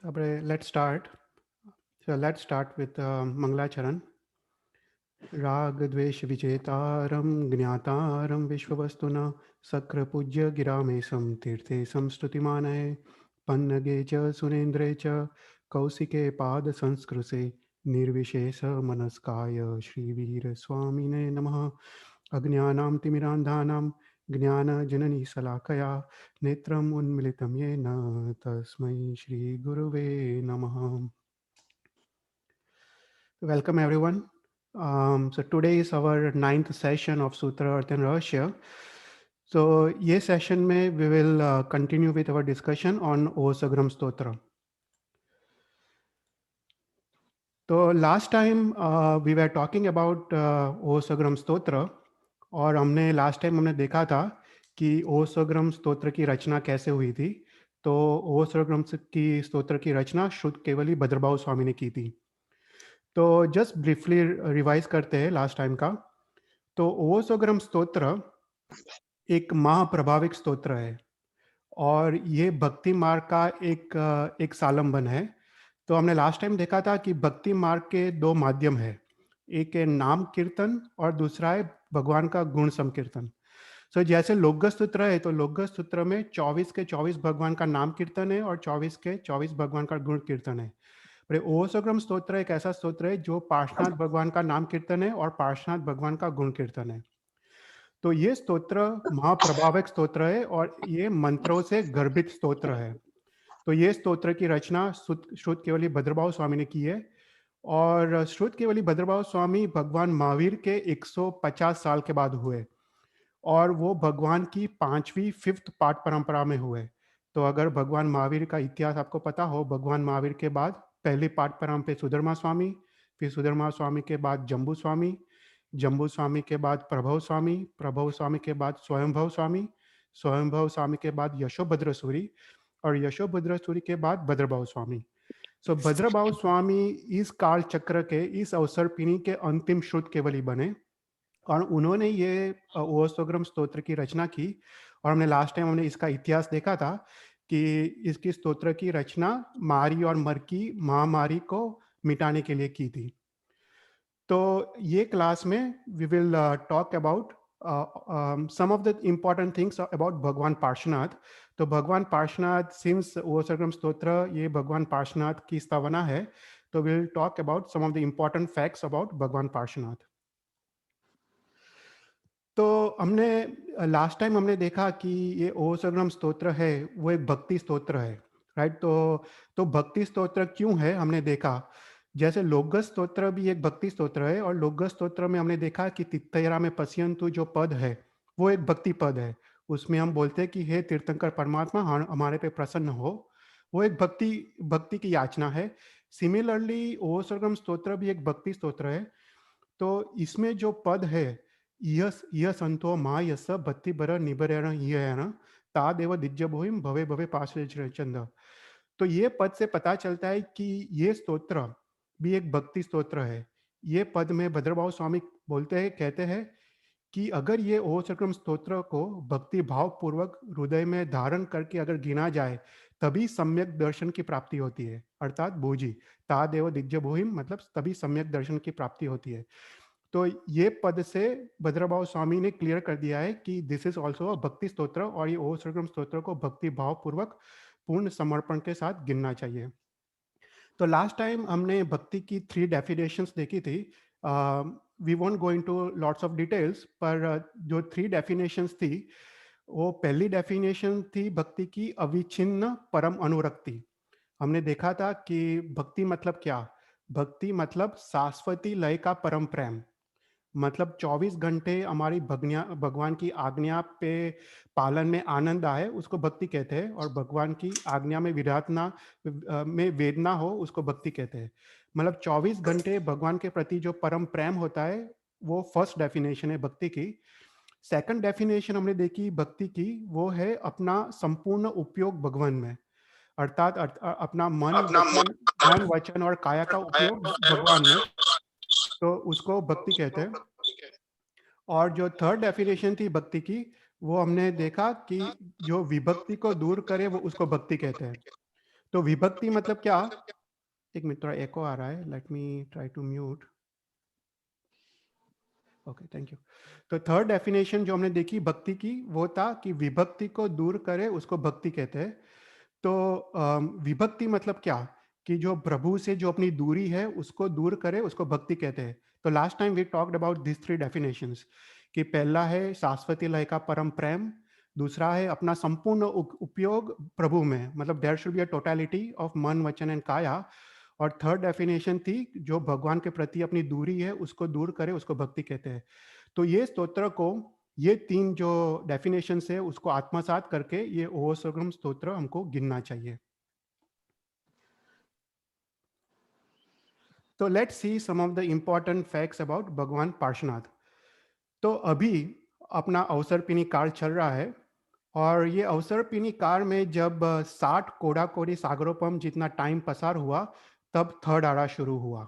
Let's start. So let's start with Mangalacharan. राग द्वेष विजेतारं ज्ञातारं विश्ववस्तुना सक्र पूज्य गिरामेशं तीर्थे संस्तुतिमानये पन्नगे च सुरेन्द्रे च कौशिके पाद संस्कृते निर्विशेष मनस्काय श्रीवीर स्वामिने नमः। अज्ञानां तिमिरान्धानां ज्ञानजननी शलाकया नेत्रम् उन्मिलितं येन तस्मै श्रीगुरुवे नमः। Welcome everyone. So today is our ninth session of Sutra Earth and Rahasya. So ये session में we will continue with our discussion on Osagram Stotra. तो last time we were talking about Osagram Stotra और हमने last time हमने देखा था कि ओसग्रम स्तोत्र की रचना कैसे हुई थी। तो ओसग्रम की स्तोत्र की रचना शुद्ध केवली भद्रभाव स्वामी ने की थी। तो जस्ट ब्रीफली रिवाइज करते हैं लास्ट टाइम का। तो ओसोग्रम स्तोत्र एक महाप्रभाविक स्तोत्र है और ये भक्ति मार्ग का एक सालंबन है। तो हमने लास्ट टाइम देखा था कि भक्ति मार्ग के दो माध्यम है, एक है नाम कीर्तन और दूसरा है भगवान का गुण संकीर्तन। सो जैसे लोक स्तोत्र है तो लोक स्तोत्र में 24 के 24 भगवान का नाम कीर्तन है और 24 के 24 भगवान का गुण कीर्तन है। पर ओसोग्रम स्तोत्र एक ऐसा स्तोत्र है जो पार्श्वनाथ भगवान का नाम कीर्तन है और पार्श्वनाथ भगवान का गुण कीर्तन है। तो ये स्तोत्र महाप्रभावक स्तोत्र है और ये मंत्रों से गर्भित स्तोत्र है। तो ये स्तोत्र की रचना श्रुत केवली भद्रभाव स्वामी ने की है और श्रुत केवली भद्रभाव स्वामी भगवान महावीर के 150 साल के बाद हुए और वो भगवान की पांचवी फिफ्थ पाठ परंपरा में हुए। तो अगर भगवान महावीर का इतिहास आपको पता हो, भगवान महावीर के बाद पहली पाठ परंपरा पे सुधर्मा स्वामी, फिर सुधर्मा स्वामी के बाद जम्बू स्वामी, जम्बू स्वामी के बाद प्रभव स्वामी के बाद स्वयंभव स्वामी, स्वयंभव स्वामी के बाद यशोभद्र सूरी और यशोभद्र सूरी के बाद भद्रभाव स्वामी। सो भद्रभाव स्वामी इस काल चक्र के इस अवसर पीढ़ी के अंतिम श्रुत केवली बने और उन्होंने ये ओसोग्रम स्तोत्र की रचना की। और हमने लास्ट टाइम हमने इसका इतिहास देखा था कि इसकी स्तोत्र की रचना मारी और मरकी महामारी को मिटाने के लिए की थी। तो ये क्लास में we will talk about some of the important things about Bhagwan Parshvanath. तो भगवान पार्श्वनाथ सिंस ओसोग्रम स्तोत्र ये भगवान पार्श्वनाथ की स्थापना है, तो will talk about some of the important facts about Bhagwan Parshvanath. तो हमने लास्ट टाइम हमने देखा कि ये ओसोग्रम स्तोत्र है वो एक भक्ति स्तोत्र है, राइट। तो भक्ति स्तोत्र क्यों है हमने देखा। जैसे लोकगत स्तोत्र भी एक भक्ति स्तोत्र है और लोकगत स्तोत्र में हमने देखा कि तित्तयरा में पश्यन्तु जो पद है वो एक भक्ति पद है। उसमें हम बोलते हैं कि हे तीर्थंकर परमात्मा हमारे पे प्रसन्न हो, वो एक भक्ति की याचना है। सिमिलरली ओसोग्रम स्तोत्र भी एक भक्ति स्तोत्र है। तो इसमें जो पद है यह संतो मा यस भक्ति बर निबर ता देव दिज्य भोइम भवे भवे पाश चंद। तो ये पद से पता चलता है कि ये स्तोत्र भी एक भक्ति स्तोत्र है। ये पद में भद्रभाव स्वामी बोलते हैं, कहते हैं कि अगर ये ओसक्रम स्तोत्र को भक्ति भाव पूर्वक हृदय में धारण करके अगर गिना जाए तभी सम्यक दर्शन की प्राप्ति होती है। अर्थात भोजी ता देव दिग्ज भोहिम मतलब तभी सम्यक दर्शन की प्राप्ति होती है। तो ये पद से भद्रभाव स्वामी ने क्लियर कर दिया है कि दिस इज ऑल्सो अ भक्ति स्तोत्र और ये ओसक्रम स्तोत्र को भक्ति भाव पूर्वक पूर्ण समर्पण के साथ गिनना चाहिए। तो लास्ट टाइम हमने भक्ति की 3 डेफिनेशंस देखी थी। We won't go into lots of details, पर जो 3 डेफिनेशंस थी वो पहली डेफिनेशन थी भक्ति की अविच्छिन्न परम अनुरक्ति। हमने देखा था कि भक्ति मतलब क्या। भक्ति मतलब शाश्वती लय का परम प्रेम, मतलब 24 घंटे हमारी भगवान की आज्ञा पे पालन में आनंद आए उसको भक्ति कहते हैं और भगवान की आज्ञा में विराधना में वेदना हो उसको भक्ति कहते हैं। मतलब 24 घंटे भगवान के प्रति जो परम प्रेम होता है वो फर्स्ट डेफिनेशन है भक्ति की। सेकंड डेफिनेशन हमने देखी भक्ति की, वो है अपना संपूर्ण उपयोग भगवान में, अर्थात अपना अपना मन वचन और काया का उपयोग भगवान में, तो उसको भक्ति कहते हैं। और जो थर्ड डेफिनेशन थी भक्ति की वो हमने देखा कि जो विभक्ति को दूर करे वो उसको भक्ति कहते हैं। तो विभक्ति मतलब क्या? एक मिनट, थोड़ा एको आ रहा है, let me try to mute. Okay, thank you. तो थर्ड डेफिनेशन जो हमने देखी भक्ति की, वो था कि विभक्ति को दूर करे उसको भक्ति कहते हैं। तो विभक्ति मतलब क्या? कि जो प्रभु से जो अपनी दूरी है उसको दूर करे उसको भक्ति कहते हैं। तो last time we talked about this three definitions, कि पहला है शाश्वती लय का परम प्रेम, दूसरा है अपना संपूर्ण उपयोग प्रभु में, मतलब there should be a totality of man vachan and काया। और थर्ड डेफिनेशन थी जो भगवान के प्रति अपनी दूरी है उसको दूर करे उसको भक्ति कहते हैं। तो ये स्तोत्र को, ये तीन जो डेफिनेशन है उसको आत्मसात करके ये ओह सुगम स्तोत्र हमको गिनना चाहिए। तो let's see some of the important facts about Bhagwan Parshvanath. तो अभी अपना अवसरपिनी काल चल रहा है, और ये अवसरपिनी काल में जब 60 कोड़ा कोड़ी सागरोपम जितना टाइम पसार हुआ, तब थर्ड आरा शुरू हुआ।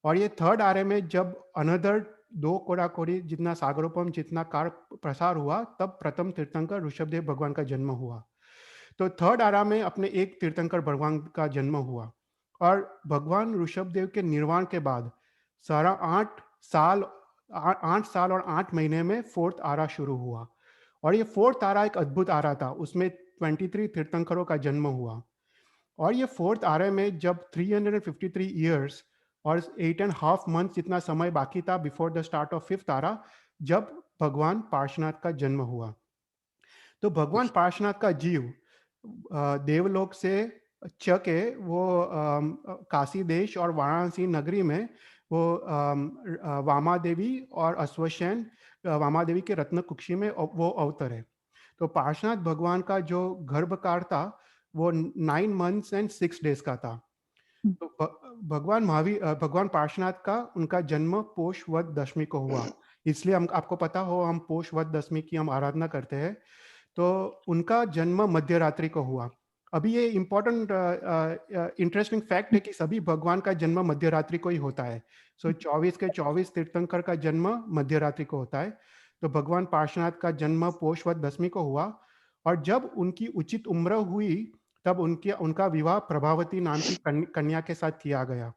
और ये थर्ड आरे में जब अनदर 2 कोड़ा कोड़ी जितना सागरोपम जितना काल प्रसार हुआ, तब प्रथम तीर्थंकर ऋषभदेव भगवान का जन्म हुआ। तो थर्ड आरा में अपने एक तीर्थंकर भगवान का जन्म हुआ, और भगवान ऋषभदेव के निर्वाण के बाद सारा 8 साल 8 साल और 8 महीने में फोर्थ आरा शुरू हुआ। और ये फोर्थ आरा एक अद्भुत आरा था, उसमें 23 तीर्थंकरों का जन्म हुआ। और ये फोर्थ आरे में जब 353 ईयर्स और 8.5 मंथ जितना समय बाकी था before the start of fifth आरा, जब भगवान पार्श्वनाथ का जन्म हुआ। तो भगवान पार्श्वनाथ का जीव देवलोक से चके वो काशी देश और वाराणसी नगरी में वो वामा देवी और अश्वशैन वामा देवी के रत्न कुक्षी में वो अवतरे। तो पार्श्वनाथ भगवान का जो गर्भकाल था वो 9 मंथ्स एंड 6 डेज का था। तो भगवान महावीर भगवान पार्श्वनाथ का उनका जन्म पोष वद दशमी को हुआ, इसलिए हम आपको पता हो हम पोष वद दशमी की हम आराधना करते हैं। तो उनका जन्म मध्य रात्रि को हुआ। अभी ये इंपॉर्टेंट इंटरेस्टिंग फैक्ट है कि सभी भगवान का जन्म मध्य रात्रि को ही होता है। सो 24 के 24 तीर्थंकर का जन्म मध्य रात्रि को होता है। तो भगवान पार्श्वनाथ का जन्म पोषवत दशमी को हुआ, और जब उनकी उचित उम्र हुई तब उनका विवाह प्रभावती नाम की कन्या के साथ किया गया।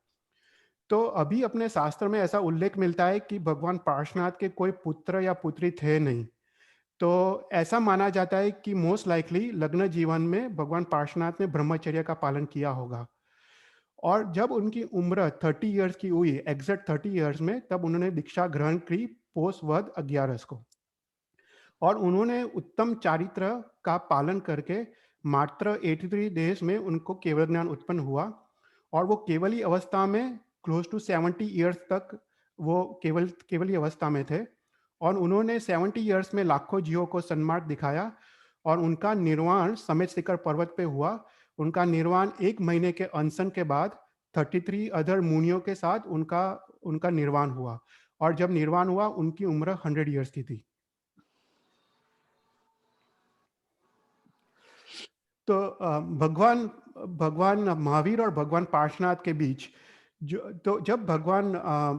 तो अभी अपने शास्त्र में ऐसा उल्लेख मिलता है कि भगवान पार्श्वनाथ के कोई पुत्र या पुत्री थे नहीं। तो ऐसा माना जाता है कि मोस्ट लाइकली लग्न जीवन में भगवान पार्श्वनाथ ने ब्रह्मचर्य का पालन किया होगा। और जब उनकी उम्र 30 इयर्स की हुई, एग्जैक्ट 30 इयर्स में, तब उन्होंने दीक्षा ग्रहण की पोष वध 11 को। और उन्होंने उत्तम चारित्र का पालन करके मात्र 83 डेज में उनको केवल ज्ञान उत्पन्न हुआ। और वो केवली अवस्था में क्लोज टू 70 इयर्स तक वो केवली अवस्था में थे। और उन्होंने 70 इयर्स में लाखों जीवों को सन्मार्ग दिखाया, और उनका निर्वाण समेत शिखर पर्वत पे हुआ। उनका निर्वाण 1 महीने के अनशन के बाद 33 अदर मुनियों के साथ उनका उनका निर्वाण हुआ। और जब निर्वाण हुआ उनकी उम्र 100 इयर्स की थी। तो भगवान भगवान महावीर और भगवान पार्श्वनाथ के बीच तो जब भगवान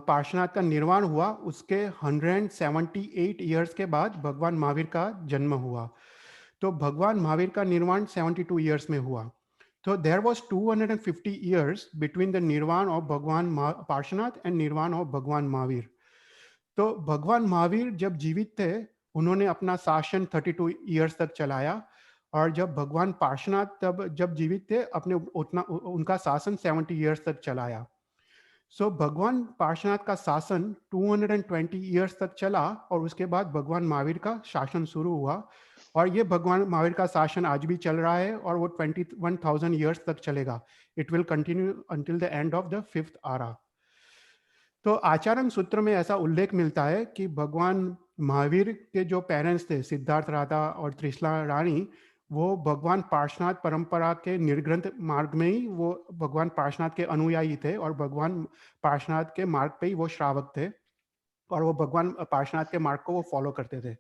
पार्श्वनाथ का निर्वाण हुआ उसके 178 इयर्स के बाद भगवान महावीर का जन्म हुआ। तो भगवान महावीर का निर्वाण 72 इयर्स में हुआ। तो there was 250 years between the nirvana of Bhagwan Parshvanath and निर्वाण ऑफ भगवान महावीर। तो भगवान महावीर जब जीवित थे उन्होंने अपना शासन 32 इयर्स तक चलाया, और जब भगवान पार्श्वनाथ तब जब जीवित थे अपने उतना उनका शासन 70 इयर्स तक चलाया। सो भगवान पार्श्वनाथ का शासन 220 इयर्स तक चला, और उसके बाद भगवान महावीर का शासन शुरू हुआ। और ये भगवान महावीर का शासन आज भी चल रहा है, और वो 21,000 इयर्स तक चलेगा। It will continue until the end of the fifth आरा। तो आचारण सूत्र में ऐसा उल्लेख मिलता है कि भगवान महावीर के जो पेरेंट्स थे सिद्धार्थ राधा और त्रिशला रानी, वो भगवान पार्श्वनाथ परंपरा के निर्ग्रंथ मार्ग में ही वो भगवान पार्श्वनाथ के अनुयायी थे, और भगवान पार्श्वनाथ के मार्ग पे ही वो श्रावक थे, और वो भगवान पार्श्वनाथ के मार्ग को वो फॉलो करते थे।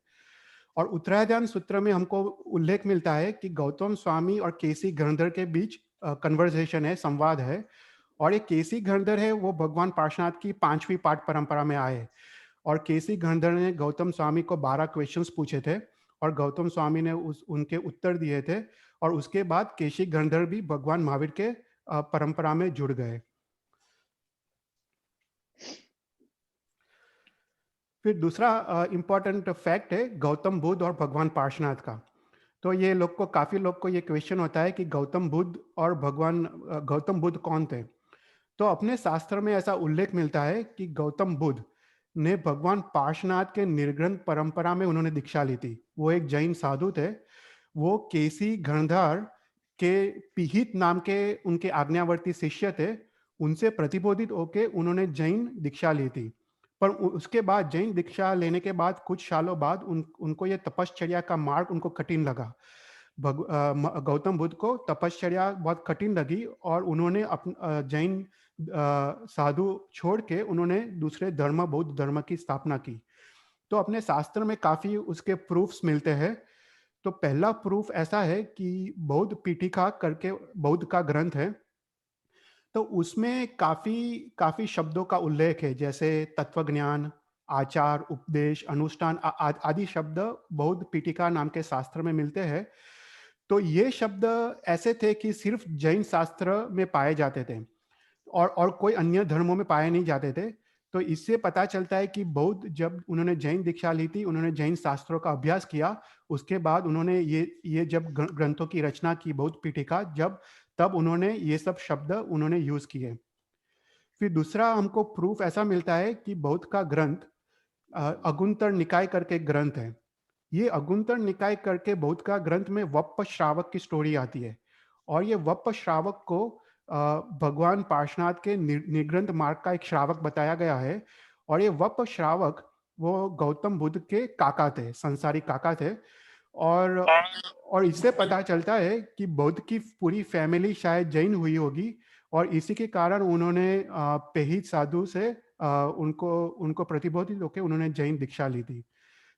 और उत्तरायण सूत्र में हमको उल्लेख मिलता है कि गौतम स्वामी और केसी गणधर के बीच कन्वर्सेशन है, संवाद है। और ये केसी गणधर है वो भगवान पार्श्वनाथ की 5वीं पाठ परंपरा में आए। और केसी गणधर ने गौतम स्वामी को 12 क्वेश्चंस पूछे थे, और गौतम स्वामी ने उनके उत्तर दिए थे। और उसके बाद केशी गंधर्व भी भगवान महावीर के परंपरा में जुड़ गए। फिर दूसरा इम्पोर्टेंट फैक्ट है गौतम बुद्ध और भगवान पार्श्वनाथ का। तो ये लोग को काफ़ी लोग को ये क्वेश्चन होता है कि गौतम बुद्ध और भगवान गौतम बुद्ध कौन थे। तो अपने शास्त्र में ऐसा उल्लेख मिलता है कि गौतम बुद्ध ने भगवान पार्श्वनाथ के निर्ग्रंथ परंपरा में उन्होंने दीक्षा ली थी। वो एक जैन साधु थे। वो केसी गणधर के पिहित नाम के उनके आज्ञावर्ती शिष्य थे। उनसे प्रतिबोधित होके उन्होंने जैन दीक्षा ली थी। पर उसके बाद जैन दीक्षा लेने के बाद कुछ सालों बाद उनको ये तपश्चर्या का मार्ग उनको कठिन लगा। गौतम बुद्ध को तपश्चर्या बहुत कठिन लगी और उन्होंने जैन साधु छोड़ के उन्होंने दूसरे धर्म बौद्ध धर्म की स्थापना की। तो अपने शास्त्र में काफी उसके प्रूफ्स मिलते हैं। तो पहला प्रूफ ऐसा है कि बौद्ध पीठिका करके बौद्ध का ग्रंथ है। तो उसमें काफी काफी शब्दों का उल्लेख है, जैसे तत्वज्ञान, आचार, उपदेश, अनुष्ठान आदि शब्द बौद्ध पीठिका नाम के शास्त्र में मिलते हैं। तो ये शब्द ऐसे थे कि सिर्फ जैन शास्त्र में पाए जाते थे और कोई अन्य धर्मों में पाए नहीं जाते थे। तो इससे पता चलता है कि बौद्ध जब उन्होंने जैन दीक्षा ली थी, उन्होंने जैन शास्त्रों का अभ्यास किया। उसके बाद उन्होंने ये जब ग्रंथों की रचना की बौद्ध पीठिका, जब तब उन्होंने ये सब शब्द उन्होंने यूज किए। फिर दूसरा हमको प्रूफ ऐसा मिलता है कि बौद्ध का ग्रंथ अगुंतर निकाय करके ग्रंथ है। ये अगुंतर निकाय करके बौद्ध का ग्रंथ में वप्प श्रावक की स्टोरी आती है और ये वप्प श्रावक को भगवान पार्श्वनाथ के निर्ग्रंथ मार्ग का एक श्रावक बताया गया है। और ये वप्प श्रावक वो गौतम बुद्ध के काका थे, संसारी काका थे। और और इससे पता चलता है कि बुद्ध की पूरी फैमिली शायद जैन हुई होगी और इसी के कारण उन्होंने पेहित साधु से उनको उनको प्रतिबोधित होकर उन्होंने जैन दीक्षा ली थी।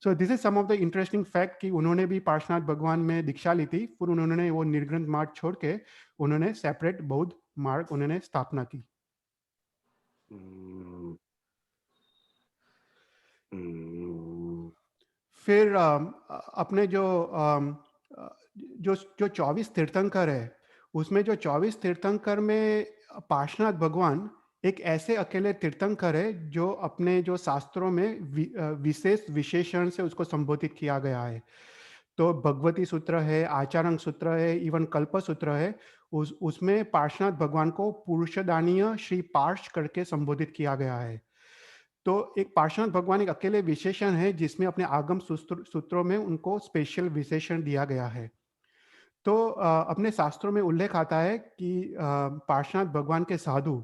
So this is some of the interesting fact कि उन्होंने भी पार्श्वनाथ भगवान में दीक्षा ली थी, फिर उन्होंने वो निर्ग्रंथ मार्ग छोड़ के उन्होंने सेपरेट बौद्ध मार्ग उन्होंने स्थापना की। फिर अपने जो जो 24 तीर्थंकर है, उसमें जो 24 तीर्थंकर में पार्श्वनाथ भगवान एक ऐसे अकेले तीर्थंकर है जो अपने जो शास्त्रों में विशेष विशेषण से उसको संबोधित किया गया है। तो भगवती सूत्र है, आचारंग सूत्र है, इवन कल्प सूत्र है। उसमें पार्श्वनाथ भगवान को पुरुषदानीय श्री पार्श करके संबोधित किया गया है। तो एक पार्श्वनाथ भगवान एक अकेले विशेषण है जिसमें अपने आगम सूत्रों में उनको स्पेशल विशेषण दिया गया है। तो अपने शास्त्रों में उल्लेख आता है कि पार्श्वनाथ भगवान के साधु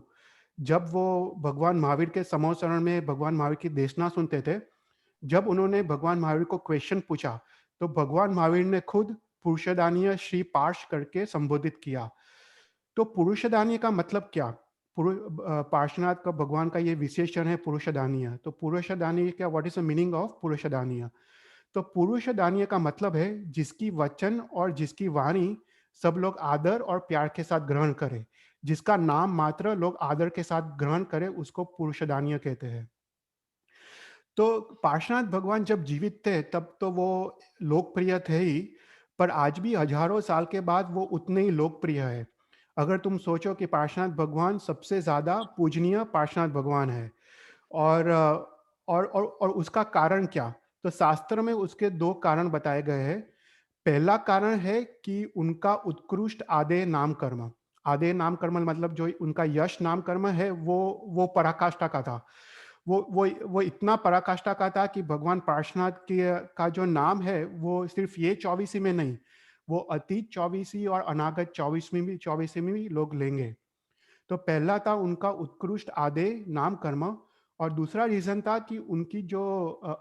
जब वो भगवान महावीर के समोसरण में भगवान महावीर की देशना सुनते थे, जब उन्होंने भगवान महावीर को क्वेश्चन पूछा तो भगवान महावीर ने खुद पुरुषदानीय श्री पार्श करके संबोधित किया। तो पुरुषदानीय का मतलब क्या? पार्श्वनाथ का भगवान का ये विशेषण है पुरुषदानीय। तो पुरुषदानीय क्या, what is the meaning of पुरुषदानीय? तो पुरुषदानीय का मतलब है जिसकी वचन और जिसकी वाणी सब लोग आदर और प्यार के साथ ग्रहण करें, जिसका नाम मात्र लोग आदर के साथ ग्रहण करें, उसको पुरुषदानीय कहते हैं। तो पार्श्वनाथ भगवान जब जीवित थे तब तो वो लोकप्रिय थे ही, पर आज भी हजारों साल के बाद वो उतने ही लोकप्रिय है। अगर तुम सोचो कि पार्श्वनाथ भगवान सबसे ज्यादा पूजनीय पार्श्वनाथ भगवान है और और उसका कारण क्या? तो शास्त्र में उसके दो कारण बताए गए हैं। पहला कारण है कि उनका उत्कृष्ट आदेय नाम कर्म। आदेय नाम कर्म मतलब जो उनका यश नाम कर्म है वो पराकाष्ठा का था। वो इतना पराकाष्ठा का था कि भगवान पार्श्वनाथ के का जो नाम है वो सिर्फ ये 24 में नहीं, वो अतीत 24 और अनागत 24 में भी लोग लेंगे। तो पहला था उनका उत्कृष्ट आदेय नाम कर्म और दूसरा रीजन था कि उनकी जो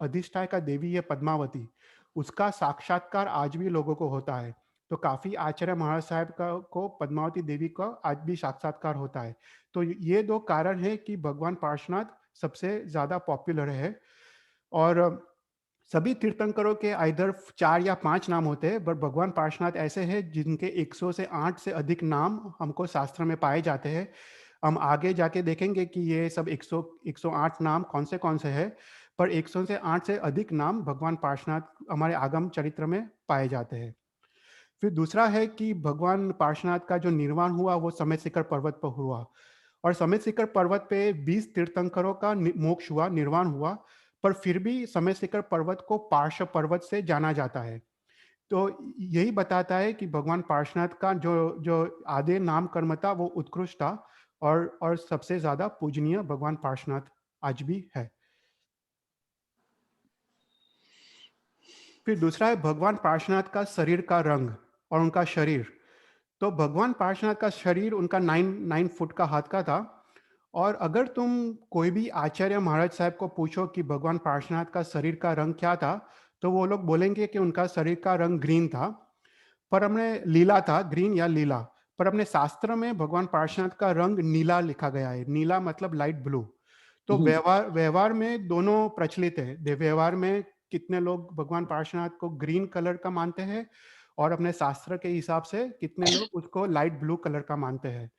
अधिष्ठायिका देवी है पद्मावती, उसका साक्षात्कार आज भी लोगों को होता है। तो काफी आचार्य महाराज साहब का को पद्मावती देवी का आज भी साक्षात्कार होता है। तो ये दो कारण है कि भगवान पार्श्वनाथ सबसे ज्यादा पॉपुलर है। और सभी तीर्थंकरों के इधर 4 या 5 नाम होते हैं, बट भगवान पार्श्वनाथ ऐसे हैं जिनके 100 से 8 से अधिक नाम हमको शास्त्र में पाए जाते हैं। हम आगे जाके देखेंगे कि ये सब 108 नाम कौन से हैं, पर 100 से 8 से अधिक नाम भगवान पार्श्वनाथ हमारे आगम चरित्र में पाए जाते हैं। फिर दूसरा है कि भगवान पार्श्वनाथ का जो निर्वाण हुआ वो समेत शिखर पर्वत पर हुआ, और समेत शिखर पर्वत पे 20 तीर्थंकरों का मोक्ष हुआ, निर्वाण हुआ, पर फिर भी समेत शिखर पर्वत को पार्श्व पर्वत से जाना जाता है। तो यही बताता है कि भगवान पार्श्वनाथ का जो जो आदि नाम कर्म था वो उत्कृष्ट था, और सबसे ज्यादा पूजनीय भगवान पार्श्वनाथ आज भी है। फिर दूसरा है भगवान पार्श्वनाथ का शरीर का रंग और उनका शरीर। तो भगवान पार्श्वनाथ का शरीर उनका 9 फुट का हाथ का था, और अगर तुम कोई भी आचार्य महाराज साहब को पूछो कि भगवान पार्श्वनाथ का शरीर का रंग क्या था, तो वो लोग बोलेंगे कि उनका शरीर का रंग ग्रीन था। पर हमने लीला था, ग्रीन या लीला, पर अपने शास्त्र में भगवान पार्श्वनाथ का रंग नीला लिखा गया है। नीला मतलब लाइट ब्लू। तो हम्म। व्यवहार व्यवहार में दोनों प्रचलित है। व्यवहार में कितने लोग भगवान पार्श्वनाथ को ग्रीन कलर का मानते हैं, और अपने शास्त्र के हिसाब से कितने लोग उसको लाइट ब्लू कलर का मानते हैं।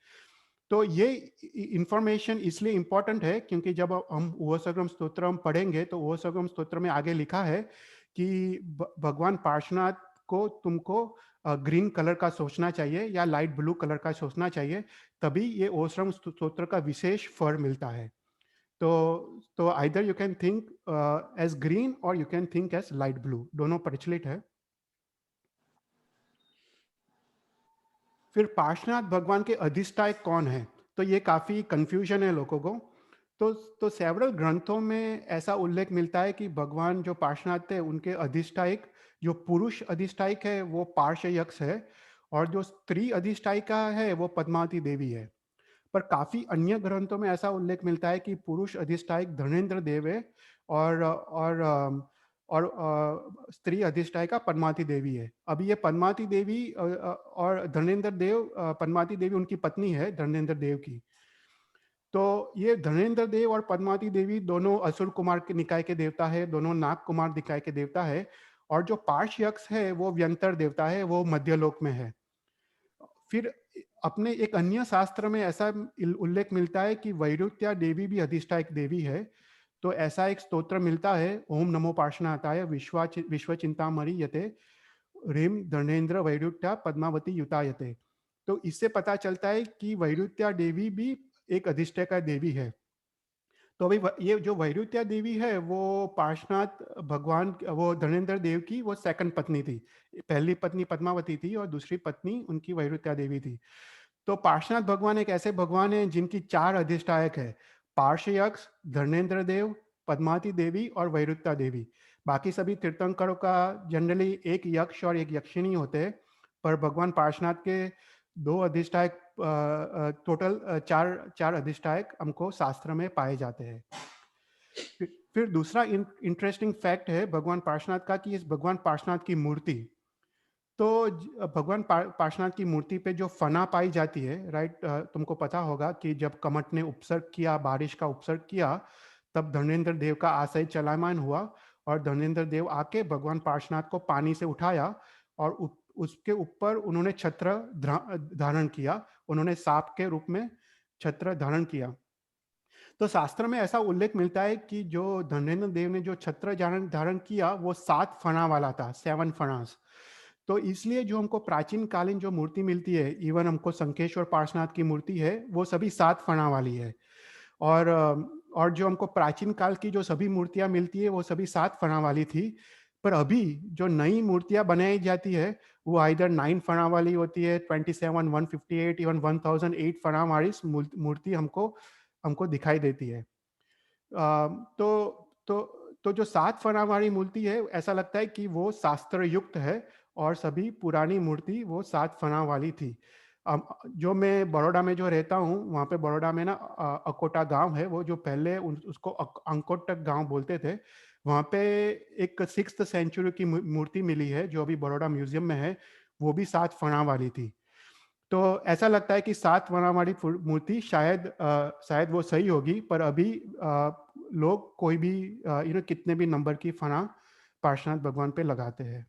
तो ये इंफॉर्मेशन इसलिए इंपॉर्टेंट है क्योंकि जब हम ओसगम स्तोत्र हम पढ़ेंगे तो ओसगम स्तोत्र में आगे लिखा है कि भगवान पार्श्वनाथ को तुमको ग्रीन कलर का सोचना चाहिए या लाइट ब्लू कलर का सोचना चाहिए, तभी ये ओसरम स्तोत्र का विशेष फल मिलता है। तो either you can think as green और you can think as light blue, दोनों प्रचलित है। फिर पार्श्वनाथ भगवान के अधिष्ठायक कौन है, तो ये काफी कंफ्यूजन है लोगों को। तो सेवरल ग्रंथों में ऐसा उल्लेख मिलता है कि भगवान जो पार्श्वनाथ थे उनके अधिष्ठायक, जो पुरुष अधिष्ठायक है वो पार्श्वयक्ष है, और जो स्त्री अधिष्ठायिका है वो पद्मावती देवी है। पर काफी अन्य ग्रंथों में ऐसा उल्लेख मिलता है कि पुरुष अधिष्ठायक धर्मेंद्र देव है, और स्त्री अधिष्ठायिका पद्मावती देवी है। अभी ये पद्मावती देवी और धर्मेंद्र देव, पद्मावती देवी उनकी पत्नी है धर्मेंद्र देव की। तो ये धर्मेंद्र देव और पद्मावती देवी दोनों असुर कुमार के निकाय के देवता है, दोनों नाग कुमार निकाय के देवता है। और जो पार्श्वयक्ष है वो व्यंतर देवता है, वो मध्यलोक में है। फिर अपने एक अन्य शास्त्र में ऐसा उल्लेख मिलता है कि वैरुत्या देवी भी अधिष्ठायक देवी है। तो ऐसा एक स्तोत्र मिलता है, ओम नमो पार्श्वनाथाय विश्व चिंतामणि यते ह्रीम धर्मेंद्र वैरुत्या पद्मावती युतायते। तो इससे पता चलता है कि वैरुत्या देवी भी एक अधिष्ठायक देवी है। तो अभी ये जो वैरुत्या देवी है वो पार्श्वनाथ भगवान, वो धर्मेंद्र देव की वो सेकंड पत्नी थी। पहली पत्नी पद्मावती थी और दूसरी पत्नी उनकी वैरुत्या देवी थी। तो पार्श्वनाथ भगवान एक ऐसे भगवान हैं जिनकी 4 अधिष्ठायक है, पार्श्वयक्ष, धर्मेंद्र देव, पद्मावती देवी और वैरुत्या देवी। बाकी सभी तीर्थंकरों का जनरली एक यक्ष और एक यक्षिणी होते हैं, पर भगवान पार्श्वनाथ के 2 अधिष्ठायक, टोटल चार चार अधिष्ठायक हमको शास्त्र में पाए जाते हैं। फिर दूसरा इंटरेस्टिंग फैक्ट है भगवान पार्श्वनाथ का कि इस भगवान पार्श्वनाथ की मूर्ति, तो भगवान पार्श्वनाथ की मूर्ति पे जो फना पाई जाती है, राइट, तुमको पता होगा कि जब कमट ने उपसर्ग किया, बारिश का उपसर्ग किया, तब धर्मेंद्र देव का आशय चलायमान हुआ, और धर्मेंद्र देव आके भगवान पार्श्वनाथ को पानी से उठाया, और उसके ऊपर उन्होंने छत्र धारण किया, उन्होंने सांप के रूप में छत्र धारण किया। तो शास्त्र में ऐसा उल्लेख मिलता है कि जो धर्मेंद्र देव ने जो छत्र धारण धारण किया वो 7 फणा वाला था, 7 फणास। तो इसलिए जो हमको प्राचीन कालीन जो मूर्ति मिलती है, इवन हमको शंखेश्वर पार्श्वनाथ की मूर्ति है, वो सभी 7 फणा वाली है। और और जो हमको प्राचीन काल की जो सभी मूर्तियां मिलती है वो सभी 7 फणा वाली थी। पर अभी जो नई मूर्तियां बनाई जाती है वो आइदर 9 फणा वाली होती है, 27, 158, इवन 1008 फणा वाली मूर्ति हमको हमको दिखाई देती है। तो जो 7 फणा वाली मूर्ति है, ऐसा लगता है कि वो शास्त्र युक्त है, और सभी पुरानी मूर्ति वो 7 फणा वाली थी। जो मैं बड़ौदा में जो रहता हूँ, वहाँ पे बड़ौदा में ना अकोटा गांव है, वो जो पहले उसको अंकोटक गांव बोलते थे। वहाँ पे एक 6th सेंचुरी की मूर्ति मिली है जो अभी बड़ौदा म्यूजियम में है, वो भी 7 फणा वाली थी। तो ऐसा लगता है कि 7 फणा वाली मूर्ति शायद वो सही होगी, पर अभी लोग कोई भी कितने भी नंबर की फणा पार्श्वनाथ भगवान पे लगाते हैं।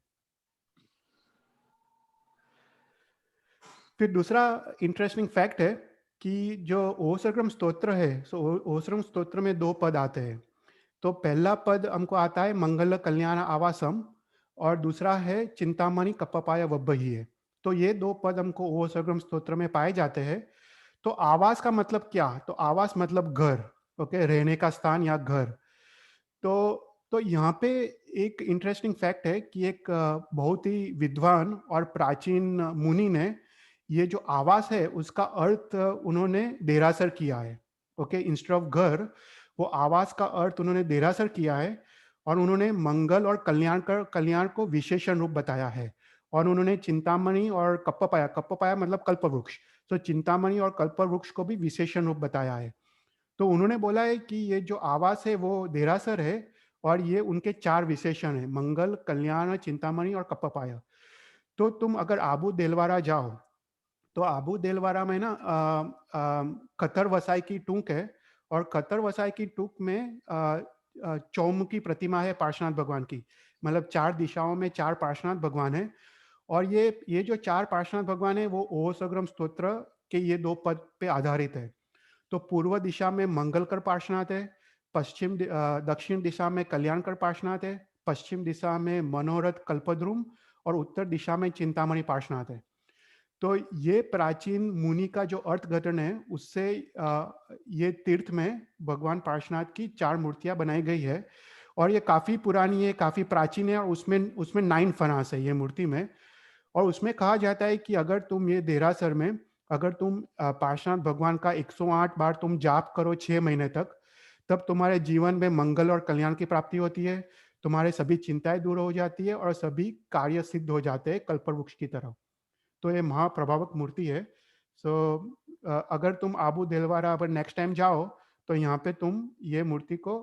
फिर दूसरा इंटरेस्टिंग फैक्ट है कि जो ओसरग्रम स्तोत्र है, सो ओसरग्रम स्तोत्र में 2 पद आते हैं। तो पहला पद हमको आता है मंगल कल्याण आवासम, और दूसरा है चिंतामणि कप्पपाय वब्बही है। तो ये दो पद हमको ओह सग्रम स्तोत्र में पाए जाते हैं। तो आवास का मतलब क्या? तो आवास मतलब घर, ओके, रहने का स्थान या घर। तो यहाँ पे एक इंटरेस्टिंग फैक्ट है कि एक बहुत ही विद्वान और प्राचीन मुनि ने ये जो आवास है उसका अर्थ उन्होंने देरासर किया है। ओके, इंस्टेड ऑफ घर, वो आवास का अर्थ उन्होंने देरासर किया है और उन्होंने मंगल और कल्याण को विशेषण रूप बताया है। और उन्होंने चिंतामणि और कप्पपाया मतलब कल्पवृक्ष, तो चिंतामणि और कल्पवृक्ष को भी विशेषण रूप बताया है। तो उन्होंने बोला है कि ये जो आवास है वो देरासर है और ये उनके चार विशेषण है, मंगल, कल्याण, चिंतामणि और कप्पपाया। तो तुम अगर आबू देलवारा जाओ तो आबू देलवारा में ना कतर वसाई की टूक है और कतर वसाई की टूक में चौमुखी प्रतिमा है पार्श्वनाथ भगवान की। मतलब चार दिशाओं में चार पार्श्वनाथ भगवान है। और ये जो चार पार्श्वनाथ भगवान है वो ओह सग्रम स्तोत्र के ये दो पद पे आधारित है। तो पूर्व दिशा में मंगलकर पार्श्वनाथ है, दक्षिण दिशा में कल्याणकर पार्श्वनाथ है, पश्चिम दिशा में मनोरथ कल्पद्रुम और उत्तर दिशा में चिंतामणि पार्श्वनाथ है। तो ये प्राचीन मुनि का जो अर्थघटन है उससे ये तीर्थ में भगवान पार्श्वनाथ की चार मूर्तियां बनाई गई है और ये काफी पुरानी है, काफी प्राचीन है और उसमें उसमें 9 फनास है ये मूर्ति में। और उसमें कहा जाता है कि अगर तुम ये देरासर में अगर तुम पार्श्वनाथ भगवान का 108 बार तुम जाप करो 6 महीने तक, तब तुम्हारे जीवन में मंगल और कल्याण की प्राप्ति होती है, तुम्हारे सभी चिंताएं दूर हो जाती है और सभी कार्य सिद्ध हो जाते हैं कल्पवृक्ष की तरह। तो ये महाप्रभावक मूर्ति है। सो अगर तुम आबू देलवारा अगर नेक्स्ट टाइम जाओ तो यहाँ पे तुम ये मूर्ति को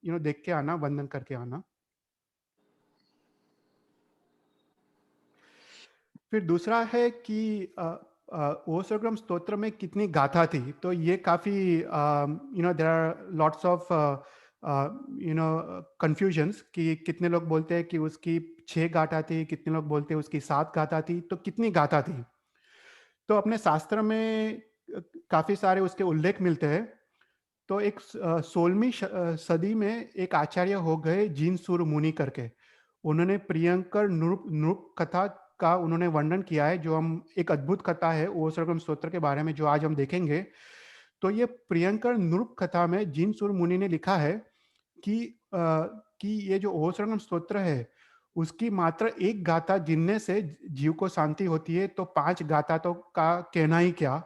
देख के आना, वंदन करके आना। फिर दूसरा है कि ओसोग्राम स्तोत्र में कितनी गाथा थी। तो ये काफी there are lots of confusions कि कितने लोग बोलते हैं कि उसकी 6 गाथा थी, कितने लोग बोलते हैं उसकी 7 गाथा थी। तो कितनी गाथा थी? तो अपने शास्त्र में काफी सारे उसके उल्लेख मिलते हैं। तो एक 16वीं सदी में एक आचार्य हो गए जीनसूर मुनि करके, उन्होंने प्रियंकर नृप कथा का उन्होंने वर्णन किया है, जो हम एक अद्भुत कथा है ओ सरगम स्तोत्र के बारे में जो आज हम देखेंगे। तो ये प्रियंकर नृप कथा में जीनसूर मुनि ने लिखा है कि कि ये जो ओ सरगम स्तोत्र है उसकी मात्र एक गाथा गिनने से जीव को शांति होती है, तो 5 गाथा तो का कहना ही क्या।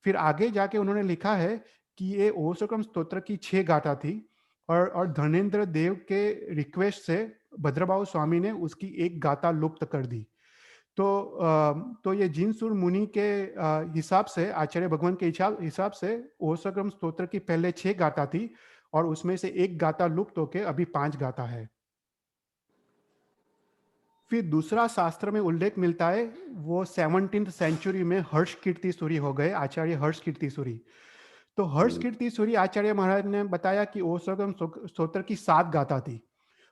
फिर आगे जाके उन्होंने लिखा है कि ये ओसोकम स्तोत्र की 6 गाथा थी और धनेन्द्र देव के रिक्वेस्ट से भद्रबाहु स्वामी ने उसकी एक गाथा लुप्त कर दी। तो ये जीनसूर मुनि के हिसाब से, आचार्य भगवान के हिसाब से ओसोकम स्तोत्र की पहले 6 गाथा थी और उसमें से एक गाथा लुप्त होके अभी 5 गाथा है। फिर दूसरा शास्त्र में उल्लेख मिलता है वो 17th सेंचुरी में हर्ष कीर्ति सूरी हो गए, आचार्य हर्ष कीर्ति सूरी। तो हर्ष कीर्ति सूरी आचार्य महाराज ने बताया कि ओसगम स्तोत्र की 7 गाथा थी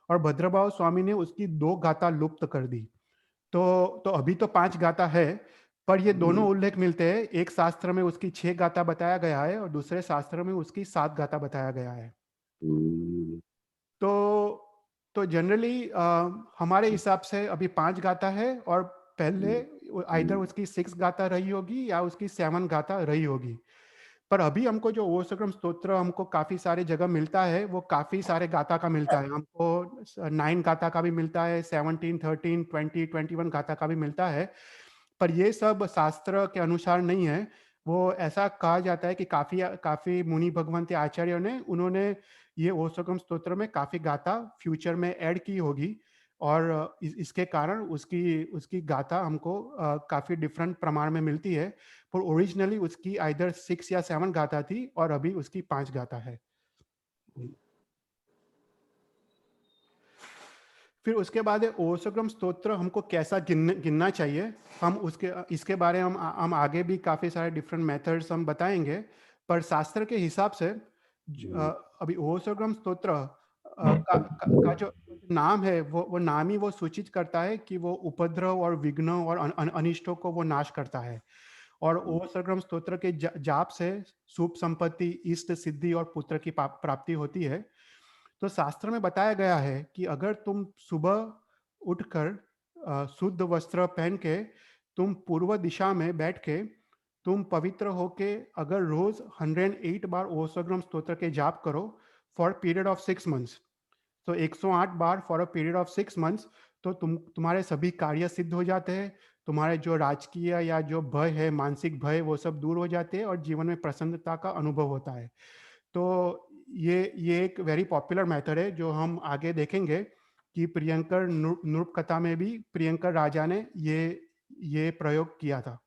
और भद्रभाव स्वामी ने उसकी 2 गाथा लुप्त कर दी। तो अभी तो 5 गाथा है, पर ये दोनों उल्लेख मिलते हैं। एक शास्त्र में उसकी 6 गाथा बताया गया है और दूसरे शास्त्र में उसकी 7 गाथा बताया गया है। तो तो जनरली हमारे हिसाब से अभी 5 गाथा है और पहले आइदर उसकी 6 गाथा रही होगी या उसकी 7 गाथा रही होगी। पर अभी हमको जो ओसग्रम स्तोत्र हमको काफी सारे जगह मिलता है, वो काफी सारे गाथा का मिलता है। हमको 9 गाथा का भी मिलता है, 17, 13, 20, 21 गाथा का भी मिलता है। पर ये सब शास्त्र के अनुसार नहीं है। वो ऐसा कहा जाता है कि काफी काफी मुनि भगवंत आचार्य ने उन्होंने ये ओसगम स्तोत्र में काफी गाथा फ्यूचर में ऐड की होगी और इसके कारण उसकी उसकी गाथा हमको काफी डिफरेंट प्रमाण में मिलती है। पर ओरिजिनली उसकी आइदर 6 या 7 गाथा थी और अभी उसकी 5 गाथा है। फिर उसके बाद ओसग्रम स्तोत्र हमको कैसा गिनना चाहिए, हम उसके इसके बारे में हम आगे भी काफी सारे डिफरेंट मेथड्स हम बताएंगे। पर शास्त्र के हिसाब से अभी ओसग्रम स्तोत्र का जो नाम है वो नाम ही वो सूचित करता है कि वो उपद्रव और विघ्न और अनिष्टों को वो नाश करता है। और ओसग्रम स्तोत्र के जाप से शुभ संपत्ति, इष्ट सिद्धि और पुत्र की प्राप्ति होती है। तो शास्त्र में बताया गया है कि अगर तुम सुबह उठकर शुद्ध वस्त्र पहन के तुम पूर्व दिशा में बैठ के तुम पवित्र होके अगर रोज 108 बार ओसग्रम स्तोत्र के जाप करो फॉर पीरियड ऑफ 6 मंथ्स, तो 108 बार for a period of 6 months, तो तुम्हारे सभी कार्य सिद्ध हो जाते हैं। तुम्हारे जो राजकीय या जो भय है, मानसिक भय, वो सब दूर हो जाते हैं और जीवन में प्रसन्नता का अनुभव होता है। तो ये एक वेरी पॉपुलर मेथड है जो हम आगे देखेंगे कि प्रियंकर नृप कथा में भी प्रियंकर राजा ने ये प्रयोग किया था।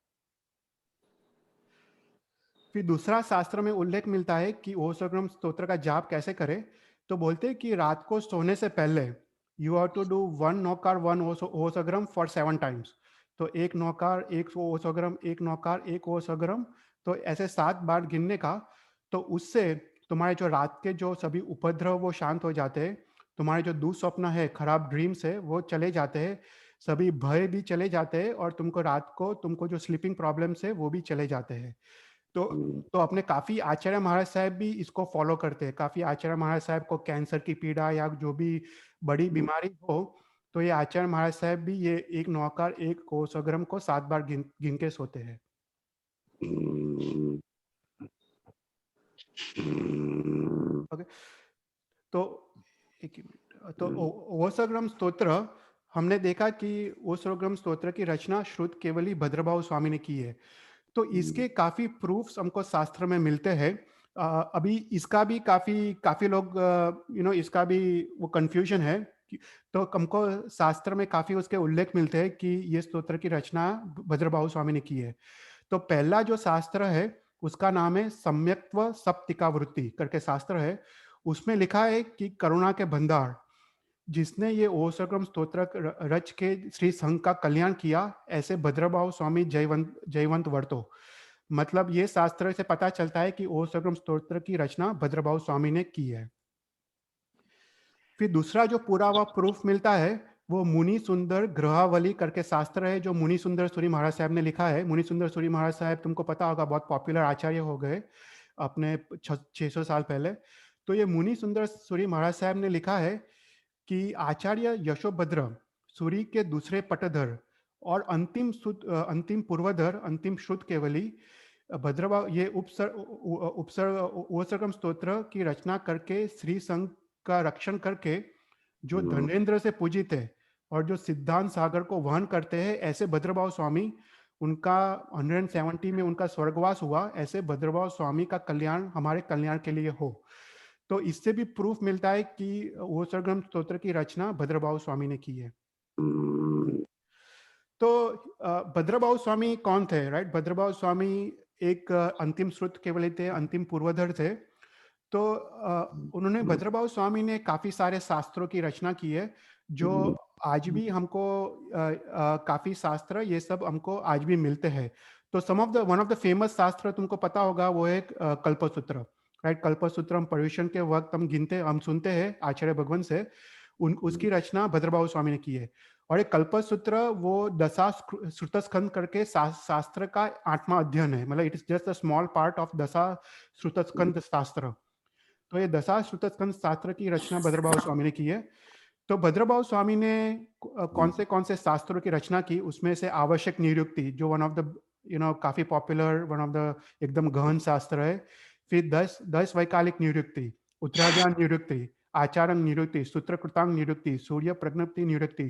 फिर दूसरा शास्त्र में उल्लेख मिलता है कि ओसग्रम स्तोत्र का जाप कैसे करें। तो बोलते हैं कि रात को सोने से पहले you have to do 1 Navkar 1 ओसग्रम फॉर 7 टाइम्स। तो एक नौकार एक ओसग्रम, एक नौकार एक ओसग्रम, तो ऐसे 7 बार गिनने का। तो उससे तुम्हारे जो रात के जो सभी उपद्रव वो शांत हो जाते हैं, तुम्हारे जो दुस्वप्न है, खराब ड्रीम्स है, वो चले जाते हैं, सभी भय भी चले जाते हैं और तुमको रात को तुमको जो स्लीपिंग प्रॉब्लम्स है वो भी चले जाते हैं। तो तो अपने काफी आचार्य महाराज साहब भी इसको फॉलो करते हैं। काफी आचार्य महाराज साहब को कैंसर की पीड़ा या जो भी बड़ी बीमारी हो, तो ये आचार्य महाराज साहब भी ये एक नौकार एक कोसग्रम को 7 बार गिन गिन के सोते हैं। ओके, तो एक ही मिनट। तो ओसग्रम स्तोत्र हमने देखा कि ओसग्रम स्तोत्र की रचना श्रुत केवली भद्रभाव स्वामी ने की है। तो इसके काफी प्रूफ्स हमको शास्त्र में मिलते हैं। अभी इसका भी काफी काफी लोग इसका भी वो कंफ्यूजन है तो हमको शास्त्र में काफी उसके उल्लेख मिलते हैं कि ये स्तोत्र की रचना भद्रबाहु स्वामी ने की है। तो पहला जो शास्त्र है उसका नाम है सम्यक्त्व सप्तिका वृत्ति करके शास्त्र है। उसमें लिखा है कि करुणा के भंडार जिसने ये ओसग्रम स्तोत्र रच के श्री संघ का कल्याण किया, ऐसे भद्रभाव स्वामी जयवंत जयवंत वर्तो। मतलब ये शास्त्र से पता चलता है कि ओसग्रम स्तोत्र की रचना भद्रभाव स्वामी ने की है। फिर दूसरा जो पूरा हुआ प्रूफ मिलता है वो मुनि सुंदर ग्रहावली करके शास्त्र है जो मुनि सुंदर सूरी महाराज साहब ने लिखा है। मुनि सुंदर सूरी महाराज साहब तुमको पता होगा बहुत पॉपुलर आचार्य हो गए अपने 600 साल पहले। तो ये मुनि सुंदर सूरी महाराज साहब ने लिखा है कि आचार्य यशोभद्र सूरी के दूसरे पटधर और अंतिम पूर्वधर अंतिम श्रुत केवली भद्रवा ये उपसर्ग स्तोत्र की रचना करके श्री संघ का रक्षण करके जो धनेन्द्र से पूजित है और जो सिद्धांत सागर को वहन करते हैं, ऐसे भद्रभाव स्वामी उनका 170 में उनका स्वर्गवास हुआ। ऐसे भद्रभाव स्वामी का कल्याण हमारे कल्याण के लिए हो। तो इससे भी प्रूफ मिलता है कि वो सरगम स्तोत्र की रचना भद्रभाव स्वामी ने की है। तो भद्रभाव स्वामी कौन थे, राइट? भद्रभाव स्वामी एक अंतिम श्रुत केवल थे, अंतिम पूर्वधर थे। तो उन्होंने भद्रभाव स्वामी ने काफी सारे शास्त्रों की रचना की है जो आज भी हमको काफी शास्त्र ये सब हमको आज भी मिलते हैं। तो वन ऑफ द फेमस शास्त्र तुमको पता होगा वो है कल्पसूत्र, राइट? कल्पसूत्र हम पर्यूषण के वक्त हम सुनते हैं आचार्य भगवान से, उसकी रचना भद्रभाव स्वामी ने की है। और एक कल्पसूत्र वो दशा श्रुतस्कंद करके शास्त्र का 8वां अध्ययन है। मतलब it is just a small part of दशा श्रुतस्कंद शास्त्र। तो ये दशा श्रुतस्कंद शास्त्र की रचना भद्रभाव स्वामी ने की है। तो भद्रभाव स्वामी ने कौन से शास्त्रों की रचना की, उसमें से आवश्यक निरुक्ति जो वन ऑफ द काफी पॉपुलर वन ऑफ द एकदम गहन शास्त्र है। फिर 10 वैकालिक निरुक्ति, उत्तराज्ञान निरुक्ति, आचारण निरुक्ति, सूत्रकृतांग निरुक्ति, सूर्य प्रज्ञप्ति निरुक्ति,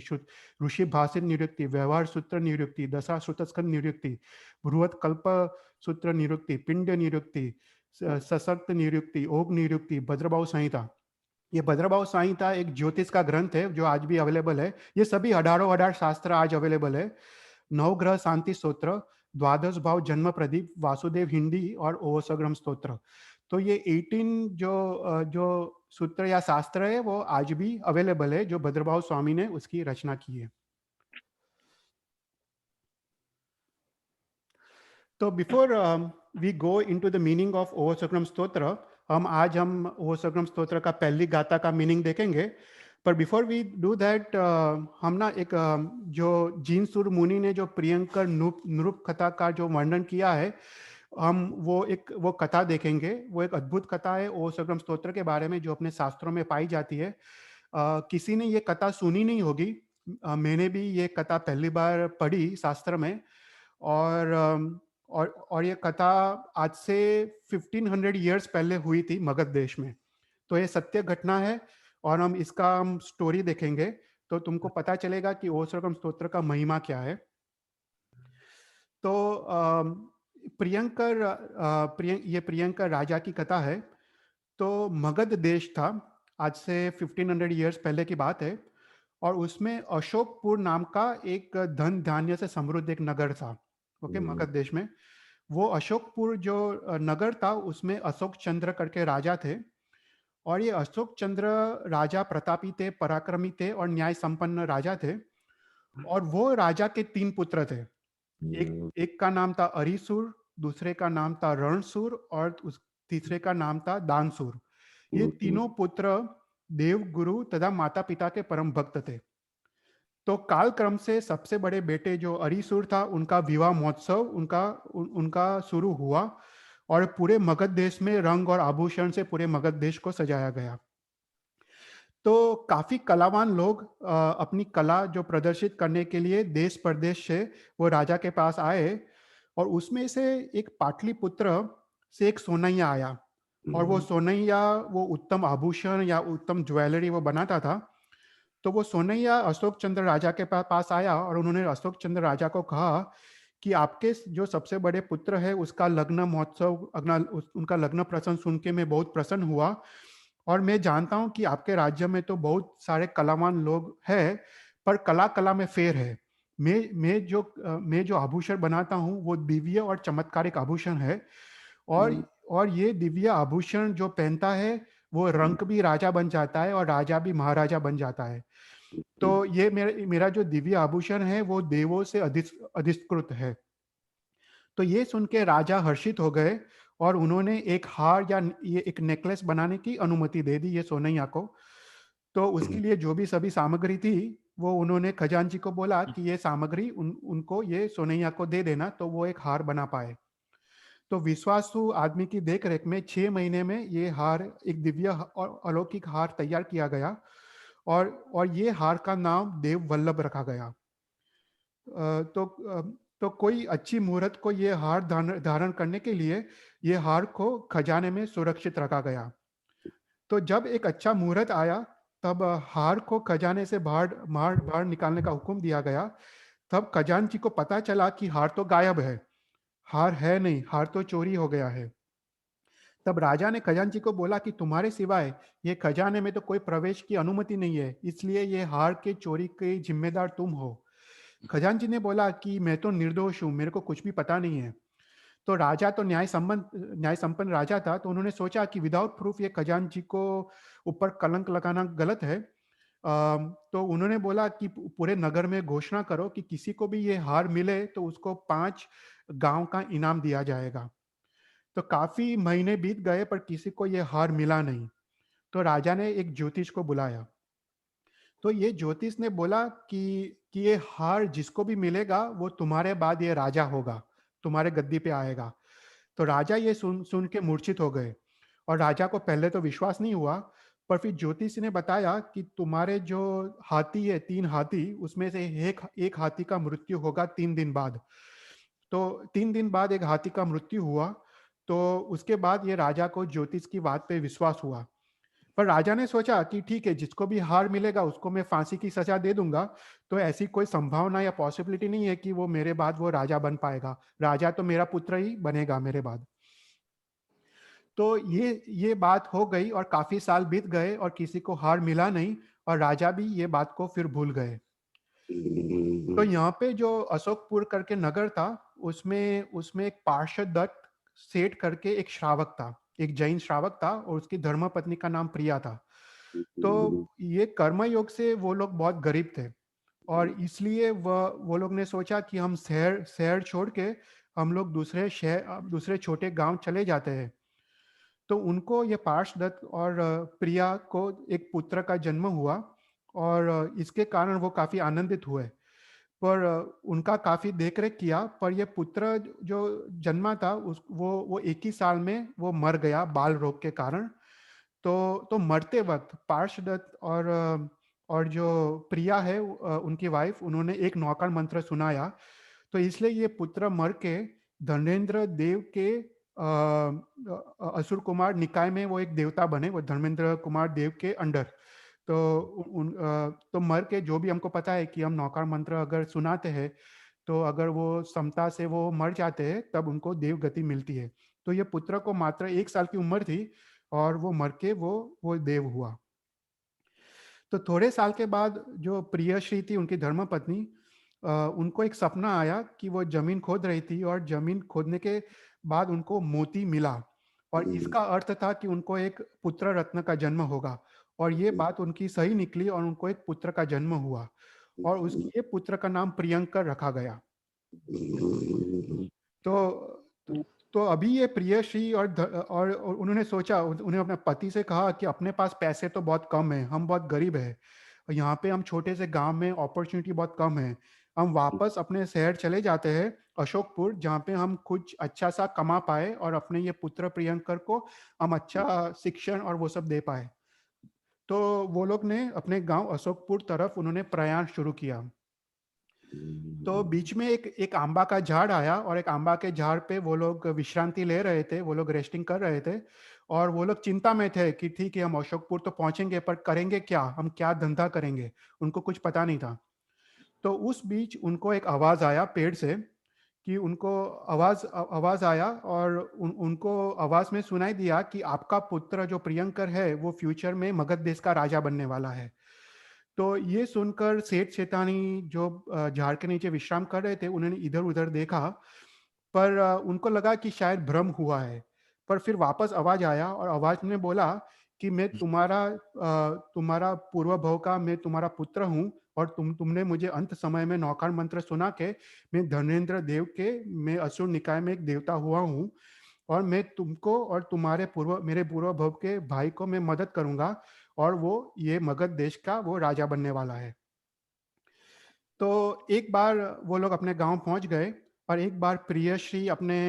ऋषि भाषित निरुक्ति, व्यवहार सूत्र निरुक्ति, दशा श्रुतस्कंद निरुक्ति, बृहत कल्प सूत्र निरुक्ति, पिंड निरुक्ति, सशक्त निरुक्ति, ओग निरुक्ति, भद्रभाव संहिता। ये भद्रभाव संहिता एक ज्योतिष का ग्रंथ है जो आज भी अवेलेबल है। ये सभी हजारों शास्त्र आज अवेलेबल है। नवग्रह शांति स्तोत्र, द्वादश भाव जन्म प्रदीप, वासुदेव हिंदी और ओसग्रम स्तोत्र। तो ये 18 जो सूत्र या शास्त्र है वो आज भी अवेलेबल है जो भद्रभाव स्वामी ने उसकी रचना की है। तो before we go into the meaning of ओसग्रम स्तोत्र, हम ओसग्रम स्तोत्र का पहली गाथा का मीनिंग देखेंगे। पर बिफोर वी डू दैट, हम ना एक जो जीनसुर मुनि ने जो प्रियंकर नृप कथा का जो वर्णन किया है, हम वो कथा देखेंगे। वो एक अद्भुत कथा है ओसग्रम स्तोत्र के बारे में जो अपने शास्त्रों में पाई जाती है। किसी ने ये कथा सुनी नहीं होगी। मैंने भी ये कथा पहली बार पढ़ी शास्त्र में। और ये कथा आज से 1500 ईयर्स पहले हुई थी मगध देश में। तो ये सत्य घटना है, और हम स्टोरी देखेंगे तो तुमको पता चलेगा कि ओसरगम स्तोत्र का महिमा क्या है। तो ये प्रियंकर राजा की कथा है। तो मगध देश था, आज से 1500 ईयर्स पहले की बात है, और उसमें अशोकपुर नाम का एक धन धान्य से समृद्ध एक नगर था। ओके, मगध देश में वो अशोकपुर जो नगर था, उसमें अशोक चंद्र करके राजा थे। और ये अशोक चंद्र राजा प्रतापी थे, पराक्रमी थे और न्याय संपन्न राजा थे। और वो राजा के 3 पुत्र थे। एक एक का नाम था अरिसूर, दूसरे का नाम था रणसूर, और तीसरे का नाम था दानसूर। ये तीनों पुत्र देव गुरु तथा माता पिता के परम भक्त थे। तो काल क्रम से सबसे बड़े बेटे जो अरिसूर था, उनका विवाह महोत्सव उनका शुरू हुआ, और पूरे मगध देश में रंग और आभूषण से पूरे मगध देश को सजाया गया। तो काफी कलावान लोग अपनी कला जो प्रदर्शित करने के लिए देश प्रदेश से वो राजा के पास आए, और उसमें से एक पाटलिपुत्र से एक सोनैया आया। और वो सोनैया वो उत्तम आभूषण या उत्तम ज्वेलरी वो बनाता था। तो वो सोनैया अशोक चंद्र राजा के पास आया, और उन्होंने अशोक चंद्र राजा को कहा कि आपके जो सबसे बड़े पुत्र है उसका लग्न महोत्सव, उनका लग्न प्रसंग सुन के मैं बहुत प्रसन्न हुआ। और मैं जानता हूं कि आपके राज्य में तो बहुत सारे कलावान लोग हैं, पर कला कला में फेर है। मैं जो आभूषण बनाता हूँ वो दिव्य और चमत्कारिक आभूषण है। और और ये दिव्य आभूषण जो पहनता है वो रंक भी राजा बन जाता है और राजा भी महाराजा बन जाता है। तो ये मेरा जो दिव्य आभूषण है वो देवों से अधिष्कृत है। तो ये सुन के राजा हर्षित हो गए, और उन्होंने एक हार या ये एक नेकलेस बनाने की अनुमति दे दी ये सोनैया को। तो उसके लिए जो भी सभी सामग्री थी, वो उन्होंने खजांची को बोला कि ये सामग्री उनको ये सोनैया को दे देना, तो वो एक हार बना पाए। तो विश्वासु आदमी की देख रेख में 6 महीने में ये हार, एक दिव्य और अलौकिक हार तैयार किया गया। और ये हार का नाम देव वल्लभ रखा गया। तो कोई अच्छी मुहूर्त को ये हार धारण करने के लिए ये हार को खजाने में सुरक्षित रखा गया। तो जब एक अच्छा मुहूर्त आया, तब हार को खजाने से बाहर बाहर बाहर निकालने का हुक्म दिया गया। तब खजांची को पता चला कि हार तो गायब है, हार है नहीं, हार तो चोरी हो गया है। तब राजा ने खजांची को बोला कि तुम्हारे सिवाय ये खजाने में तो कोई प्रवेश की अनुमति नहीं है, इसलिए ये हार के चोरी के जिम्मेदार तुम हो। खजांची ने बोला कि मैं तो निर्दोष हूं, मेरे को कुछ भी पता नहीं है। तो राजा तो न्याय संपन्न राजा था, तो उन्होंने सोचा कि विदाउट प्रूफ ये खजांची को ऊपर कलंक लगाना गलत है। तो उन्होंने बोला कि पूरे नगर में घोषणा करो कि किसी को भी ये हार मिले तो उसको 5 गांव का इनाम दिया जाएगा। तो काफी महीने बीत गए पर किसी को ये हार मिला नहीं। तो राजा ने एक ज्योतिष को बुलाया। तो ये ज्योतिष ने बोला कि ये हार जिसको भी मिलेगा वो तुम्हारे बाद ये राजा होगा, तुम्हारे गद्दी पे आएगा। तो राजा ये सुन सुन के मूर्छित हो गए, और राजा को पहले तो विश्वास नहीं हुआ। पर फिर ज्योतिष ने बताया कि तुम्हारे जो हाथी है, 3 हाथी, उसमें से एक हाथी का मृत्यु होगा 3 दिन बाद। तो 3 दिन बाद एक हाथी का मृत्यु हुआ। तो उसके बाद ये राजा को ज्योतिष की बात पे विश्वास हुआ। पर राजा ने सोचा कि ठीक है, जिसको भी हार मिलेगा उसको मैं फांसी की सजा दे दूंगा। तो ऐसी कोई संभावना या पॉसिबिलिटी नहीं है कि वो मेरे बाद वो राजा बन पाएगा। राजा तो मेरा पुत्र ही बनेगा मेरे बाद। तो ये बात हो गई, और काफी साल बीत गए और किसी को हार मिला नहीं, और राजा भी ये बात को फिर भूल गए। तो यहाँ पे जो अशोकपुर करके नगर था, उसमें उसमें एक पार्षद दत्त सेठ करके एक श्रावक था, एक जैन श्रावक था, और उसकी धर्मपत्नी का नाम प्रिया था। तो ये कर्मयोग से वो लोग बहुत गरीब थे, और इसलिए वो लोग ने सोचा कि हम शहर शहर छोड़ के हम लोग दूसरे छोटे गांव चले जाते हैं। तो उनको ये पार्षदत्त और प्रिया को एक पुत्र का जन्म हुआ, और इसके कारण वो काफी आनंदित हुए। पर उनका काफी देखरेख किया, पर ये पुत्र जो जन्मा था उस वो एक ही साल में वो मर गया बाल रोग के कारण। तो मरते वक्त पार्षदत्त और जो प्रिया है, उनकी वाइफ, उन्होंने एक नौकर मंत्र सुनाया। तो इसलिए ये पुत्र मर के धर्मेंद्र देव के असुर कुमार निकाय में वो एक देवता बने, वो धर्मेंद्र कुमार देव के अंडर। तो तो मर के, जो भी हमको पता है कि हम नौकार मंत्र अगर सुनाते हैं तो अगर वो समता से वो मर जाते हैं तब उनको देव गति मिलती है। तो ये पुत्र को मात्र 1 साल की उम्र थी और वो मर के वो देव हुआ। तो थोड़े साल के बाद जो प्रियश्री थी, उनकी धर्मपत्नी, उनको एक सपना आया कि वो जमीन खोद रही थी और जमीन खोदने के बाद उनको मोती मिला, और इसका अर्थ था कि उनको एक पुत्र रत्न का जन्म होगा। और ये बात उनकी सही निकली और उनको एक पुत्र का जन्म हुआ, और उस ये पुत्र का नाम प्रियंकर रखा गया। तो तो अभी ये प्रियश्री और उन्होंने सोचा, उन्हें अपने पति से कहा कि अपने पास पैसे तो बहुत कम है, हम बहुत गरीब है, और यहाँ पे हम छोटे से गांव में अपॉर्चुनिटी बहुत कम है। हम वापस अपने शहर चले जाते हैं अशोकपुर, जहाँ पे हम कुछ अच्छा सा कमा पाए और अपने ये पुत्र प्रियंकर को हम अच्छा शिक्षण और वो सब दे पाए। तो वो लोग ने अपने गांव अशोकपुर तरफ उन्होंने प्रयाण शुरू किया। तो बीच में एक एक आंबा का झाड़ आया, और एक आंबा के झाड़ पे वो लोग विश्रांति ले रहे थे, वो लोग रेस्टिंग कर रहे थे, और वो लोग चिंता में थे कि ठीक है, हम अशोकपुर तो पहुंचेंगे पर करेंगे क्या, हम क्या धंधा करेंगे, उनको कुछ पता नहीं था। तो उस बीच उनको एक आवाज आया पेड़ से, कि उनको आवाज आया, और उनको आवाज में सुनाई दिया कि आपका पुत्र जो प्रियंकर है वो फ्यूचर में मगध देश का राजा बनने वाला है। तो ये सुनकर सेठ सेठानी जो झाड़ के नीचे विश्राम कर रहे थे, उन्होंने इधर उधर देखा, पर उनको लगा कि शायद भ्रम हुआ है। पर फिर वापस आवाज आया, और आवाज ने बोला कि मैं तुम्हारा पूर्व भव का मैं तुम्हारा पुत्र हूँ, और तुमने मुझे अंत समय में नौकार मंत्र सुना के मैं धर्मेंद्र देव के मैं असुर निकाय में एक देवता हुआ हूँ, और मैं तुमको और तुम्हारे मेरे पूर्व भव के भाई को मैं मदद करूंगा, और वो ये मगध देश का वो राजा बनने वाला है। तो एक बार वो लोग अपने गांव पहुंच गए, और एक बार प्रियश्री अपने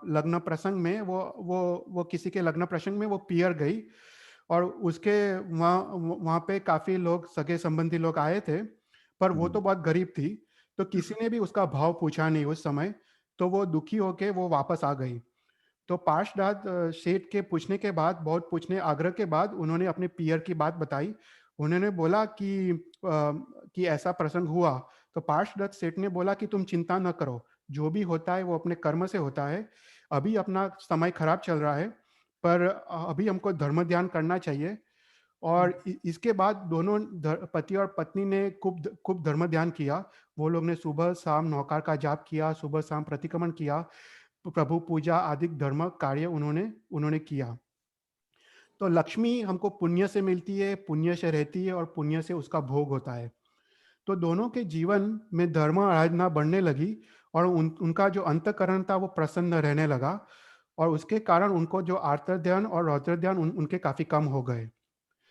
लग्न प्रसंग में वो किसी के लग्न प्रसंग में वो पियर गई, और उसके वहाँ वहाँ पे काफी लोग सगे संबंधी लोग आए थे, पर वो तो बहुत गरीब थी। तो किसी ने भी उसका भाव पूछा नहीं उस समय। तो वो दुखी होके वो वापस आ गई। तो पार्षद सेठ के पूछने के बाद, बहुत पूछने आग्रह के बाद, उन्होंने अपने पियर की बात बताई। उन्होंने बोला कि ऐसा प्रसंग हुआ। तो पार्षद सेठ ने बोला कि तुम चिंता न करो, जो भी होता है वो अपने कर्म से होता है। अभी अपना समय खराब चल रहा है, पर अभी हमको धर्म ध्यान करना चाहिए। और इसके बाद दोनों पति और पत्नी ने खूब खूब धर्म ध्यान किया। वो लोग ने सुबह शाम नौकार का जाप किया, सुबह शाम प्रतिक्रमण किया, प्रभु पूजा आदि धर्म कार्य उन्होंने उन्होंने किया। तो लक्ष्मी हमको पुण्य से मिलती है, पुण्य से रहती है, और पुण्य से उसका भोग होता है। तो दोनों के जीवन में धर्म आराधना बढ़ने लगी, और उनका जो अंतःकरण था वो प्रसन्न रहने लगा, और उसके कारण उनको जो आर्त ध्यान और रौद्र ध्यान उनके काफी कम हो गए।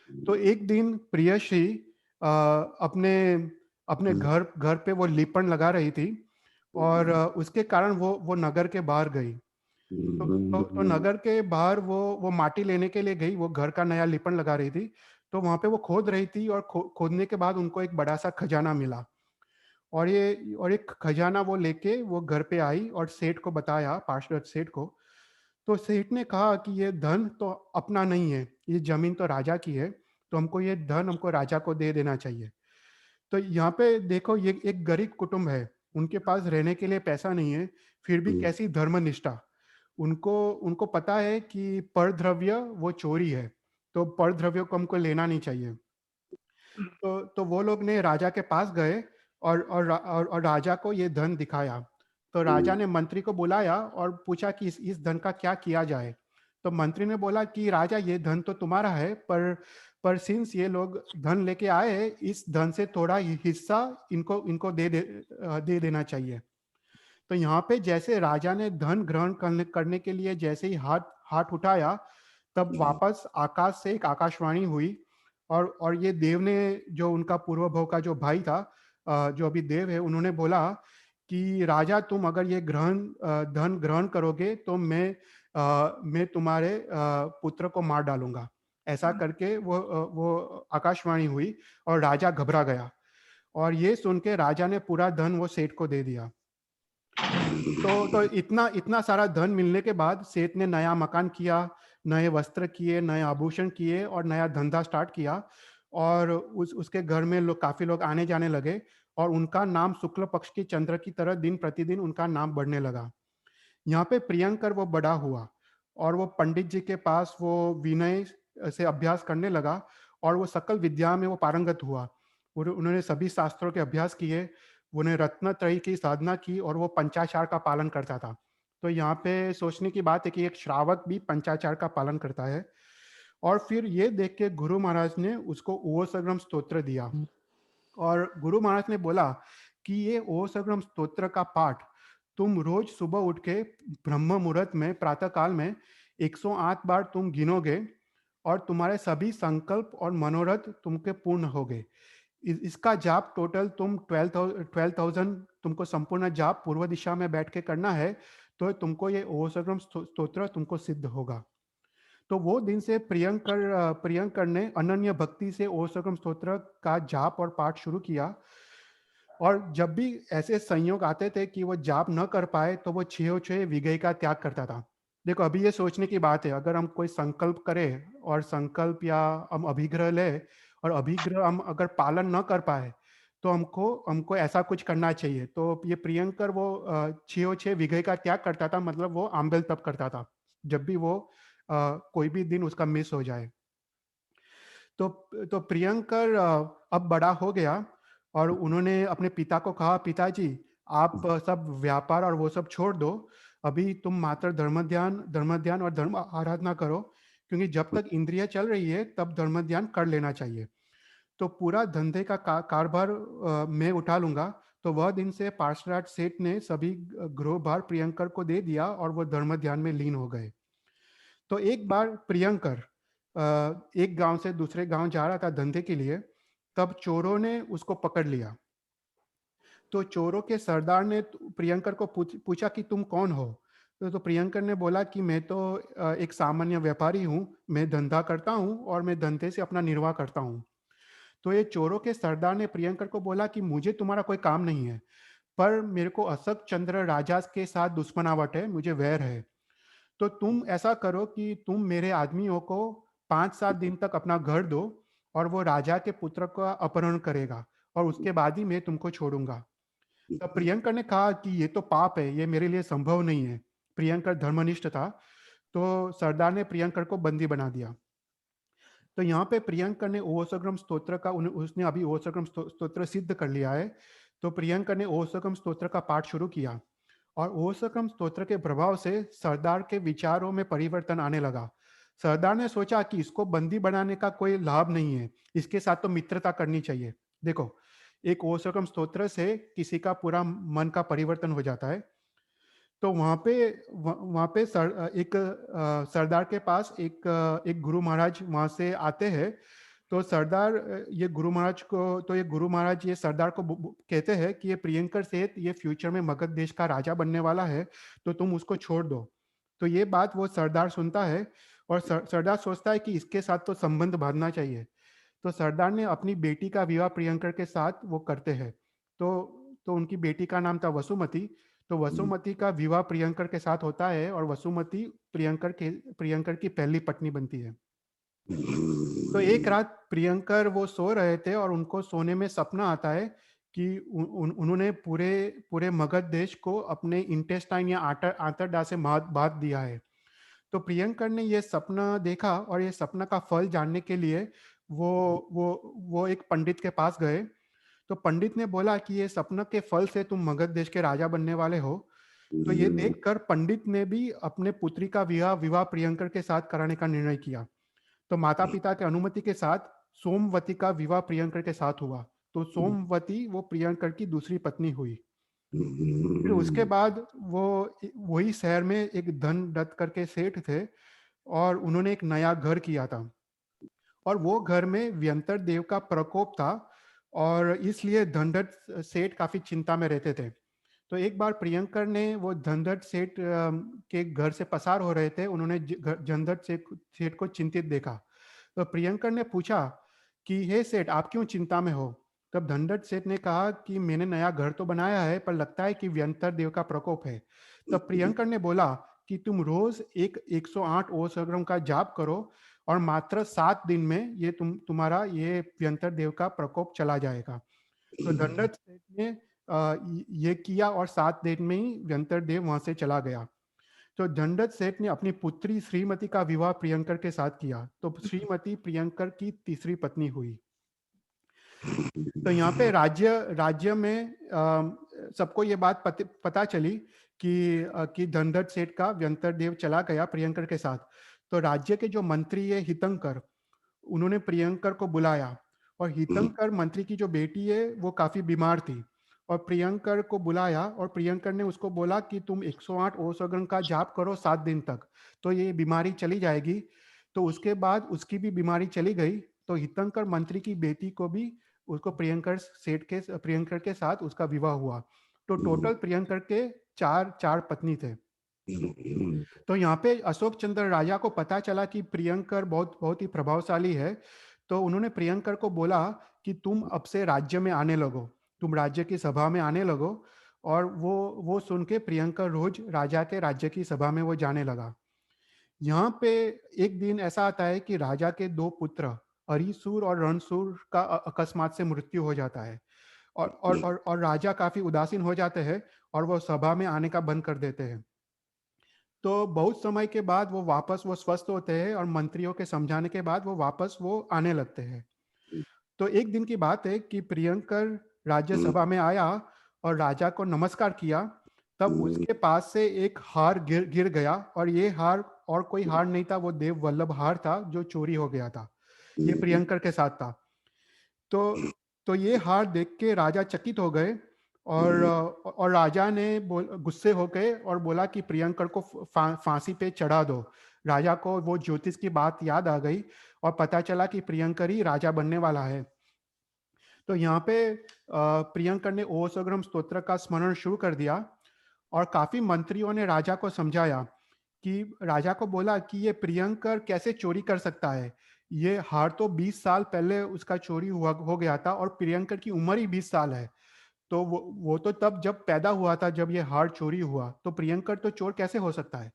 तो एक दिन प्रियश्री अपने अपने घर घर पे वो लिपण लगा रही थी, और उसके कारण वो नगर के बाहर गई। तो नगर के बाहर वो माटी लेने के लिए गई, वो घर का नया लिपण लगा रही थी। तो वहां पे वो खोद रही थी, और खोदने के बाद उनको एक बड़ा सा खजाना मिला, और एक खजाना वो लेके वो घर पे आई और सेठ को बताया, पार्षद सेठ को। तो सेठ ने कहा कि ये धन तो अपना नहीं है, ये जमीन तो राजा की है, तो हमको ये धन हमको राजा को दे देना चाहिए। तो यहाँ पे देखो, ये एक गरीब कुटुंब है, उनके पास रहने के लिए पैसा नहीं है, फिर भी कैसी धर्मनिष्ठा। उनको उनको पता है कि परद्रव्य वो चोरी है, तो परद्रव्य को हमको लेना नहीं चाहिए। तो वो लोग ने राजा के पास गए, और राजा को ये धन दिखाया। तो राजा ने मंत्री को बुलाया और पूछा कि इस धन का क्या किया जाए। तो मंत्री ने बोला कि राजा, ये धन तो तुम्हारा है, पर सिंस ये लोग धन लेके आए हैं, इस धन से थोड़ा हिस्सा इनको इनको दे देना चाहिए। तो यहाँ पे जैसे राजा ने धन ग्रहण करने के लिए जैसे ही हाथ हाथ उठाया, तब वापस आकाश से एक आकाशवाणी हुई, और ये देव ने, जो उनका पूर्व भव का जो भाई था, जो अभी देव है, उन्होंने बोला कि राजा, तुम अगर ये धन ग्रहण करोगे तो मैं तुम्हारे पुत्र को मार डालूंगा। ऐसा करके वो आकाशवाणी हुई, और राजा घबरा गया, और ये सुन के राजा ने पूरा धन वो सेठ को दे दिया। तो इतना इतना सारा धन मिलने के बाद सेठ ने नया मकान किया, नए वस्त्र किए, नए आभूषण किए और नया धंधा स्टार्ट किया। और उसके घर में काफी लोग आने जाने लगे और उनका नाम शुक्ल पक्ष की चंद्र की तरह दिन प्रतिदिन उनका नाम बढ़ने लगा। यहाँ पे प्रियंकर वो बड़ा हुआ और वो पंडित जी के पास वो विनय से अभ्यास करने लगा और वो सकल विद्या में वो पारंगत हुआ। उन्होंने सभी शास्त्रों के अभ्यास किए, उन्हें रत्नत्रयी की साधना की और वो पंचाचार का पालन करता था। तो यहाँ पे सोचने की बात है कि एक श्रावक भी पंचाचार का पालन करता है। और फिर ये देख के गुरु महाराज ने उसको ओह सग्रम स्तोत्र दिया और गुरु महाराज ने बोला कि ये ओह सग्रम स्तोत्र का पाठ तुम रोज सुबह उठ के ब्रह्म मुहूर्त में प्रातः काल में 108 बार तुम गिनोगे और तुम्हारे सभी संकल्प और मनोरथ तुमके पूर्ण होगे। इसका जाप टोटल तुम 12,000 तुमको संपूर्ण जाप पूर्व दिशा में बैठ के करना है, तो तुमको ये ओह सग्रम स्तोत्र तुमको सिद्ध होगा। तो वो दिन से प्रियंकर ने अनन्य भक्ति से ओह सग्रम स्तोत्र का जाप और पाठ शुरू किया। और जब भी ऐसे संयोग आते थे कि वो जाप न कर पाए तो वो छह छह विघई का त्याग करता था। देखो अभी ये सोचने की बात है, अगर हम कोई संकल्प करें और संकल्प या हम अभिग्रह ले और अभिग्रह हम अगर पालन न कर पाए तो हमको हमको ऐसा कुछ करना चाहिए। तो ये प्रियंकर वो छह छह विघई का त्याग करता था, मतलब वो आंबेल तप करता था जब भी वो कोई भी दिन उसका मिस हो जाए। तो प्रियंकर अब बड़ा हो गया और उन्होंने अपने पिता को कहा, पिताजी आप सब व्यापार और वो सब छोड़ दो, अभी तुम मात्र धर्म ध्यान और धर्म आराधना करो, क्योंकि जब तक इंद्रिय चल रही है तब धर्म ध्यान कर लेना चाहिए। तो पूरा धंधे का कारभार मैं उठा लूंगा। तो वह दिन से पार्षद सेठ ने सभी गृह भार प्रियंकर को दे दिया और वो धर्म ध्यान में लीन हो गए। तो एक बार प्रियंकर एक गांव से दूसरे गांव जा रहा था धंधे के लिए, तब चोरों ने उसको पकड़ लिया। तो चोरों के सरदार ने प्रियंकर को पूछा कि तुम कौन हो। तो प्रियंकर ने बोला कि मैं तो एक सामान्य व्यापारी हूँ, मैं धंधा करता हूँ और मैं धंधे से अपना निर्वाह करता हूँ। तो ये चोरों के सरदार ने प्रियंकर को बोला कि मुझे तुम्हारा कोई काम नहीं है, पर मेरे को अशोक चंद्र राजा के साथ दुश्मनावट है, मुझे वैर है। तो तुम ऐसा करो कि तुम मेरे आदमियों को 5-7 दिन तक अपना घर दो और वो राजा के पुत्र का अपहरण करेगा और उसके बाद ही मैं तुमको छोड़ूंगा। तब प्रियंकर ने कहा कि ये तो पाप है, ये मेरे लिए संभव नहीं है। प्रियंकर धर्मनिष्ठ था। तो सरदार ने प्रियंकर को बंदी बना दिया। तो यहाँ पे प्रियंकर ने ओसग्रम स्तोत्र का उसने अभी ओसग्रम स्तोत्र सिद्ध कर लिया है। तो प्रियंकर ने ओसग्रम स्तोत्र का पाठ शुरू किया और ओसग्रम स्तोत्र के प्रभाव से सरदार के विचारों में परिवर्तन आने लगा। सरदार ने सोचा कि इसको बंदी बनाने का कोई लाभ नहीं है, इसके साथ तो मित्रता करनी चाहिए। देखो, एक ओसग्रम स्तोत्र से किसी का पूरा मन का परिवर्तन हो जाता है। तो वहाँ पे एक सरदार के पास एक गुरु महाराज वहाँ से आते हैं। तो सरदार ये गुरु महाराज को तो ये गुरु महाराज ये सरदार को कहते हैं कि ये प्रियंकर सेठ ये फ्यूचर में मगध देश का राजा बनने वाला है, तो तुम उसको छोड़ दो। तो ये बात वो सरदार सुनता है और सरदार सोचता है कि इसके साथ तो संबंध बांधना चाहिए। तो सरदार ने अपनी बेटी का विवाह प्रियंकर के साथ वो करते हैं। तो उनकी बेटी का नाम था वसुमती। तो वसुमती का विवाह प्रियंकर के साथ होता है और वसुमती प्रियंकर की पहली पत्नी बनती है। तो एक रात प्रियंकर वो सो रहे थे और उनको सोने में सपना आता है कि उन्होंने पूरे पूरे मगध देश को अपने इंटेस्टाइन या आंतरडा से बांध दिया है। तो प्रियंकर ने ये सपना देखा और ये सपना का फल जानने के लिए वो वो एक पंडित के पास गए। तो पंडित ने बोला कि ये सपना के फल से तुम मगध देश के राजा बनने वाले हो। तो ये देखकर पंडित ने भी अपने पुत्री का विवाह प्रियंकर के साथ कराने का निर्णय किया। तो माता पिता के अनुमति के साथ सोमवती का विवाह प्रियंकर के साथ हुआ। तो सोमवती वो प्रियंकर की दूसरी पत्नी हुई। फिर उसके बाद वो वही शहर में एक धन दत्त करके सेठ थे और उन्होंने एक नया घर किया था और वो घर में व्यंतर देव का प्रकोप था और इसलिए धनदत्त सेठ काफी चिंता में रहते थे। तो एक बार प्रियंकर ने वो धनदत्त सेठ के घर से पसार हो रहे थे, उन्होंने धनदत्त सेठ को चिंतित देखा। तो प्रियंकर ने पूछा कि हे सेठ, आप क्यों चिंता में हो। तब धनदत्त सेठ ने कहा कि मैंने नया घर तो बनाया है, पर लगता है कि व्यंतर देव का प्रकोप है। तब प्रियंकर ने बोला कि तुम रोज एक 108 ओसग्रम का जाप करो और मात्र 7 दिन में ये तुम्हारा ये व्यंतर देव का प्रकोप चला जाएगा। तो धनदत्त सेठ ने ये किया और 7 दिन में ही व्यंतर देव वहां से चला गया। तो धनदत्त सेठ ने अपनी पुत्री श्रीमती का विवाह प्रियंकर के साथ किया। तो श्रीमती प्रियंकर की तीसरी पत्नी हुई। तो यहाँ पे राज्य राज्य में सबको ये बात पता चली कि धनदत्त सेठ का व्यंतर देव चला गया प्रियंकर के साथ। तो राज्य के जो मंत्री है हितंकर, उन्होंने प्रियंकर को बुलाया, और हितंकर मंत्री की जो बेटी है वो काफी बीमार थी, और प्रियंकर को बुलाया और प्रियंकर ने उसको बोला कि तुम 108 ओसगन का जाप करो 7 दिन तक, तो ये बीमारी चली जाएगी। तो उसके बाद उसकी भी बीमारी चली गई। तो हितंकर मंत्री की बेटी को भी उसको प्रियंकर के साथ उसका विवाह हुआ। तो टोटल प्रियंकर के चार चार पत्नी थे। तो यहाँ पे अशोक चंद्र राजा को पता चला कि प्रियंकर बहुत बहुत ही प्रभावशाली है। तो उन्होंने प्रियंकर को बोला कि तुम अब से राज्य में आने लगो, तुम राज्य की सभा में आने लगो। और वो सुन के प्रियंकर रोज राजा के राज्य की सभा में वो जाने लगा। यहाँ पे एक दिन ऐसा आता है कि राजा के 2 पुत्र अरिसूर और रणसूर का अकस्मात से मृत्यु हो जाता है, और राजा काफी उदासीन हो जाते हैं और वो सभा में आने का बंद कर देते हैं। तो बहुत समय के बाद वो स्वस्थ होते हैं, और मंत्रियों के समझाने के बाद वो वापस आने लगते हैं। तो एक दिन की बात है कि प्रियंकर राज्यसभा में आया और राजा को नमस्कार किया। तब उसके पास से एक हार गिर गया, और ये हार और कोई हार नहीं था, वो देव वल्लभ हार था जो चोरी हो गया था। ये प्रियंकर के साथ था। तो तो ये हार देख के राजा चकित हो गए, और राजा ने गुस्से हो गए और बोला कि प्रियंकर को फांसी पे चढ़ा दो। राजा को वो ज्योतिष की बात याद आ गई, और पता चला कि प्रियंकर ही राजा बनने वाला है। तो यहाँ पे प्रियंकर ने ओसग्रम स्तोत्र का स्मरण शुरू कर दिया, और काफी मंत्रियों ने राजा को समझाया कि राजा को बोला कि ये प्रियंकर कैसे चोरी कर सकता है। ये हार तो 20 साल पहले उसका चोरी हुआ हो गया था, और प्रियंकर की उम्र ही 20 साल है। तो वो तो तब जब पैदा हुआ था, जब ये हार चोरी हुआ, तो प्रियंकर तो चोर कैसे हो सकता है।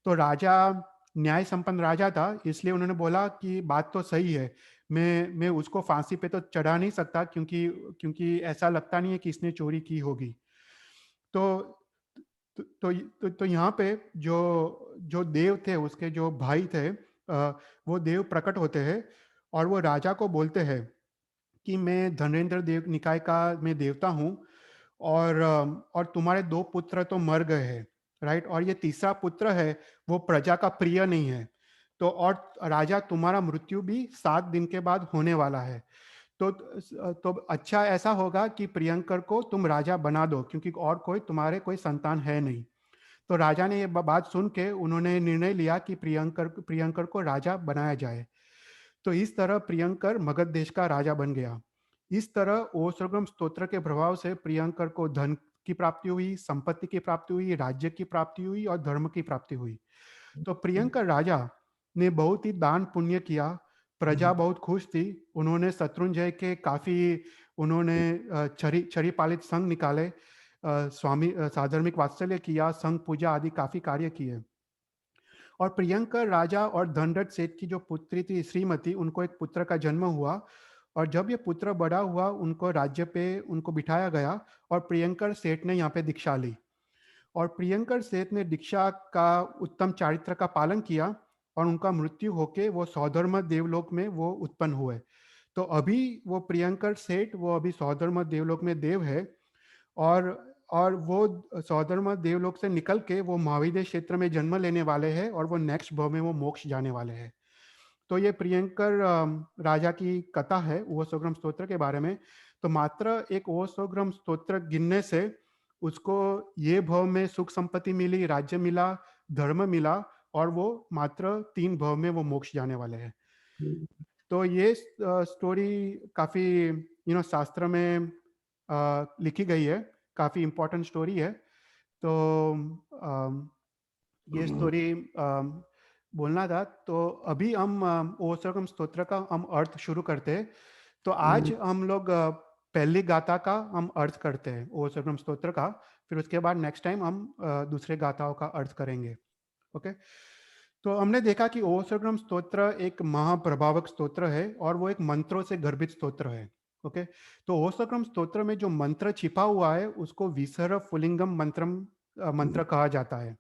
तो राजा न्याय संपन्न राजा था, इसलिए उन्होंने बोला कि बात तो सही है, मैं उसको फांसी पे तो चढ़ा नहीं सकता, क्योंकि क्योंकि ऐसा लगता नहीं है कि इसने चोरी की होगी। तो यहाँ पे जो जो देव थे, उसके जो भाई थे, वो देव प्रकट होते हैं, और वो राजा को बोलते हैं कि मैं धनेन्द्र देव निकाय का मैं देवता हूँ, और तुम्हारे 2 पुत्र तो मर गए हैं, राइट, और ये तीसरा पुत्र है वो प्रजा का प्रिय नहीं है। तो और राजा तुम्हारा मृत्यु भी 7 दिन के बाद होने वाला है। तो अच्छा ऐसा होगा कि प्रियंकर को तुम राजा बना दो, क्योंकि और तुम्हारे कोई संतान है नहीं। तो राजा ने ये बात सुन के उन्होंने निर्णय लिया कि प्रियंकर को राजा बनाया जाए। तो इस तरह प्रियंकर मगध देश का राजा बन गया। इस तरह ओसर्गम स्तोत्र के प्रभाव से प्रियंकर को धन की प्राप्ति हुई, संपत्ति की प्राप्ति हुई, राज्य की प्राप्ति हुई और धर्म की प्राप्ति हुई। तो प्रियंकर राजा ने बहुत ही दान पुण्य किया, प्रजा बहुत खुश थी। उन्होंने शत्रुंजय के काफी उन्होंने छरी पालित संघ निकाले, स्वामी साधर्मिक वात्सल्य किया, संघ पूजा आदि काफी कार्य किए। और प्रियंकर राजा और धनरथ सेठ की जो पुत्री थी श्रीमती, उनको एक पुत्र का जन्म हुआ, और जब ये पुत्र बड़ा हुआ उनको राज्य पे उनको बिठाया गया, और प्रियंकर सेठ ने यहाँ पे दीक्षा ली। और प्रियंकर सेठ ने दीक्षा का उत्तम चारित्र का पालन किया, और उनका मृत्यु होके वो सौधर्म देवलोक में वो उत्पन्न हुए। तो अभी वो प्रियंकर सेठ वो अभी सौधर्म देवलोक में देव है, और वो सौधर्म देवलोक से निकल के वो महाविदेश क्षेत्र में जन्म लेने वाले हैं, और वो नेक्स्ट भव में वो मोक्ष जाने वाले हैं। तो ये प्रियंकर राजा की कथा है ओसोग्रम स्तोत्र के बारे में। तो मात्र एक ओसोग्रम स्तोत्र गिनने से उसको ये भव में सुख संपत्ति मिली, राज्य मिला, धर्म मिला, और वो मात्र 3 भव में वो मोक्ष जाने वाले हैं। तो ये स्टोरी काफी शास्त्र में लिखी गई है, काफी इंपॉर्टेंट स्टोरी है। तो ये स्टोरी बोलना था। तो अभी हम ओसर्गम स्तोत्र का हम अर्थ शुरू करते हैं। तो आज हम लोग पहली गाथा का हम अर्थ करते हैं ओ सगरम स्तोत्र का, फिर उसके बाद नेक्स्ट टाइम हम दूसरे गाथाओं का अर्थ करेंगे। ओके, तो हमने देखा कि ओ सगरम स्तोत्र एक महाप्रभावक स्तोत्र है और वो एक मंत्रों से गर्भित स्तोत्र है। ओके, तो ओ सगरम स्तोत्र में जो मंत्र छिपा हुआ है उसको विसर्ग पुलिंगम मंत्र कहा जाता है,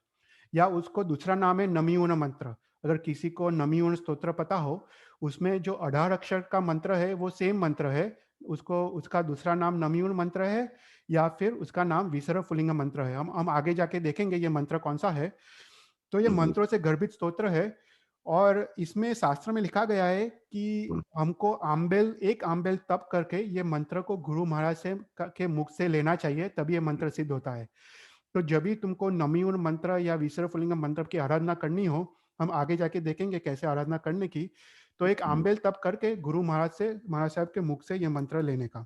या उसको दूसरा नाम है नमियून मंत्र। अगर किसी को नमियून स्तोत्र पता हो, उसमें जो 18 अक्षर का मंत्र है वो सेम मंत्र है, उसको उसका दूसरा नाम नमियून मंत्र है या फिर उसका नाम विसर्ग पुलिंग मंत्र है। हम आगे जाके देखेंगे ये मंत्र कौन सा है। तो ये मंत्रों से गर्भित स्तोत्र है और इसमें शास्त्र में लिखा गया है कि हमको एक आम्बेल तप करके ये मंत्र को गुरु महाराज से के मुख से लेना चाहिए, तभी ये मंत्र सिद्ध होता है। तो जब भी तुमको नमियून मंत्र या विसर्गलिंग मंत्र की आराधना करनी हो, हम आगे जाके देखेंगे कैसे आराधना करने की, तो एक आम्बेल तप करके गुरु महाराज साहब के मुख से ये मंत्र लेने का।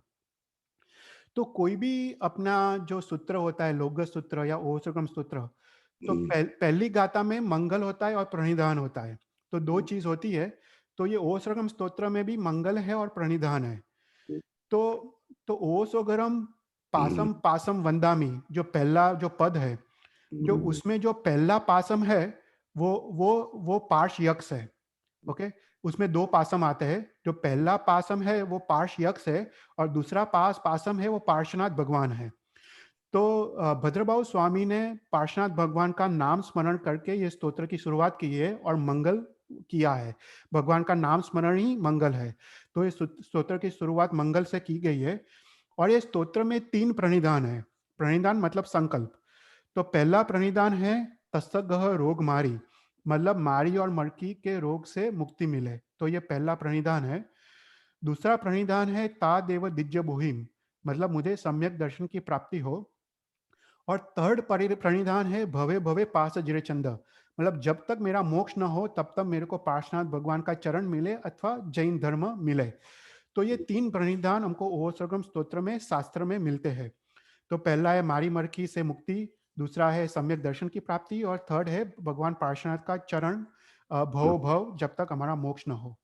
तो कोई भी अपना जो सूत्र होता है, लोग सूत्र या ओसगम सूत्र, तो पहली गाथा में मंगल होता है और प्रणिधान होता है। तो दो चीज होती है। तो ये ओसगम स्तोत्र में भी मंगल है और प्रणिधान है। तो तो ओसोगरम पासम पासम वंदामी, जो पहला जो पद है, जो उसमें जो पहला पासम है वो वो पार्श यक्ष है। ओके, उसमें दो पासम आते हैं। जो पहला पासम है वो पार्श यक्ष है और दूसरा पासम है वो पार्श्वनाथ भगवान है। तो भद्रबाहु स्वामी ने पार्श्वनाथ भगवान का नाम स्मरण करके ये स्तोत्र की शुरुआत की है और मंगल किया है। भगवान का नाम स्मरण ही मंगल है। तो ये स्तोत्र की शुरुआत मंगल से की गई है। और ये स्तोत्र में 3 प्रणिधान है। प्रणिधान मतलब संकल्प। तो पहला प्रणिधान है तस्सगह रोग मारी, मतलब मारी और मरकी के रोग से मुक्ति मिले, तो ये पहला प्रणिधान है। दूसरा प्रणिधान है ता देव दिज्य बोहिम, मतलब मुझे सम्यक दर्शन की प्राप्ति हो। और थर्ड प्रणिधान है भवे भवे पास जिरे चंद, मतलब जब तक मेरा मोक्ष न हो तब तक मेरे को पार्श्वनाथ भगवान का चरण मिले अथवा जैन धर्म मिले। तो ये 3 प्रणिधान हमको ओसर्गम स्तोत्र में शास्त्र में मिलते हैं। तो पहला है मारी मरकी से मुक्ति, दूसरा है सम्यक दर्शन की प्राप्ति और थर्ड है भगवान पार्श्वनाथ का चरण भव भव जब तक हमारा मोक्ष न हो।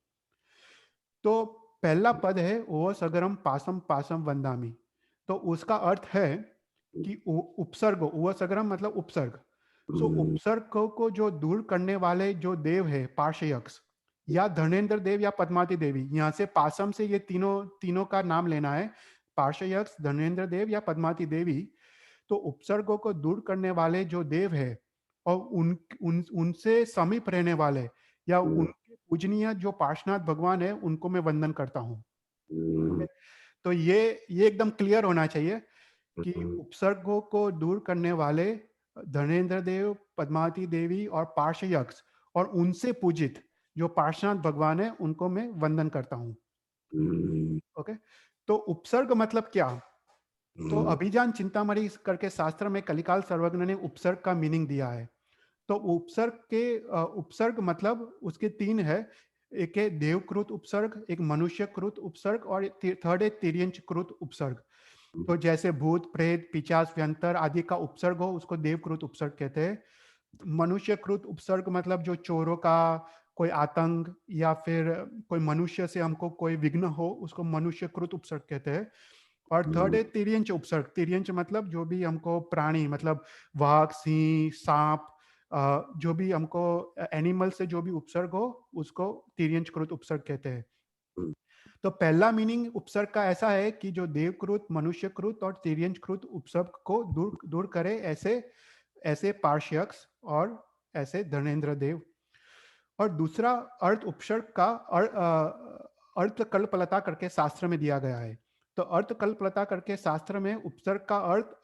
तो पहला पद है ओ सगरम पासम पासम वंदामी। तो उसका अर्थ है कि उपसर्ग, ओ सगरम मतलब उपसर्ग। सो उपसर्ग को जो दूर करने वाले जो देव है पार्श्वयक्ष या धर्मेंद्र देव या पद्मावती देवी, यहाँ से पासम से ये तीनों का नाम लेना है, पार्श्वयक्ष, धर्मेंद्र देव या पद्मावती देवी। तो उपसर्गों को दूर करने वाले जो देव है और उनसे समीप रहने वाले या उनके पूजनीय जो पार्श्वनाथ भगवान है उनको मैं वंदन करता हूँ। तो ये एकदम क्लियर होना चाहिए कि उपसर्गों को दूर करने वाले धर्मेंद्र देव, पद्मावती देवी और पार्श्वयक्ष और उनसे पूजित जो पार्श्वनाथ भगवान है उनको मैं वंदन करता हूँ। ओके, तो उपसर्ग मतलब क्या? तो अभिजान चिंतामणि करके शास्त्र में कलिकाल सर्वज्ञ ने उपसर्ग का मीनिंग दिया है। तो उपसर्ग मतलब उसके 3 है। एक है देवकृत उपसर्ग, एक मनुष्यकृत उपसर्ग और थर्ड है तिर्यंचकृत उपसर्ग। तो जैसे भूत प्रेत पिशाच व्यंतर आदि का उपसर्ग हो उसको देवकृत उपसर्ग कहते हैं। मनुष्यकृत उपसर्ग मतलब जो चोरों का कोई आतंक या फिर कोई मनुष्य से हमको कोई विघ्न हो उसको मनुष्यकृत उपसर्ग कहते हैं। और थर्ड है तिर्यंच उपसर्ग। तिर्यंच मतलब जो भी हमको प्राणी, मतलब वाघ, सिंह, सांप, जो भी हमको एनिमल से जो भी उपसर्ग हो उसको तिर्यंचकृत उपसर्ग कहते हैं। तो पहला मीनिंग उपसर्ग का ऐसा है कि जो देवकृत, मनुष्यकृत और तिर्यंचकृत उपसर्ग को दूर दूर करे, ऐसे ऐसे पार्श्वयक्ष और ऐसे धर्मेंद्र देव। और दूसरा अर्थ उपसर्ग का अर्थ कल्पलता करके शास्त्र में दिया गया है। तो अर्थ कल्पलता करके शास्त्र में उपसर्ग का अर्थ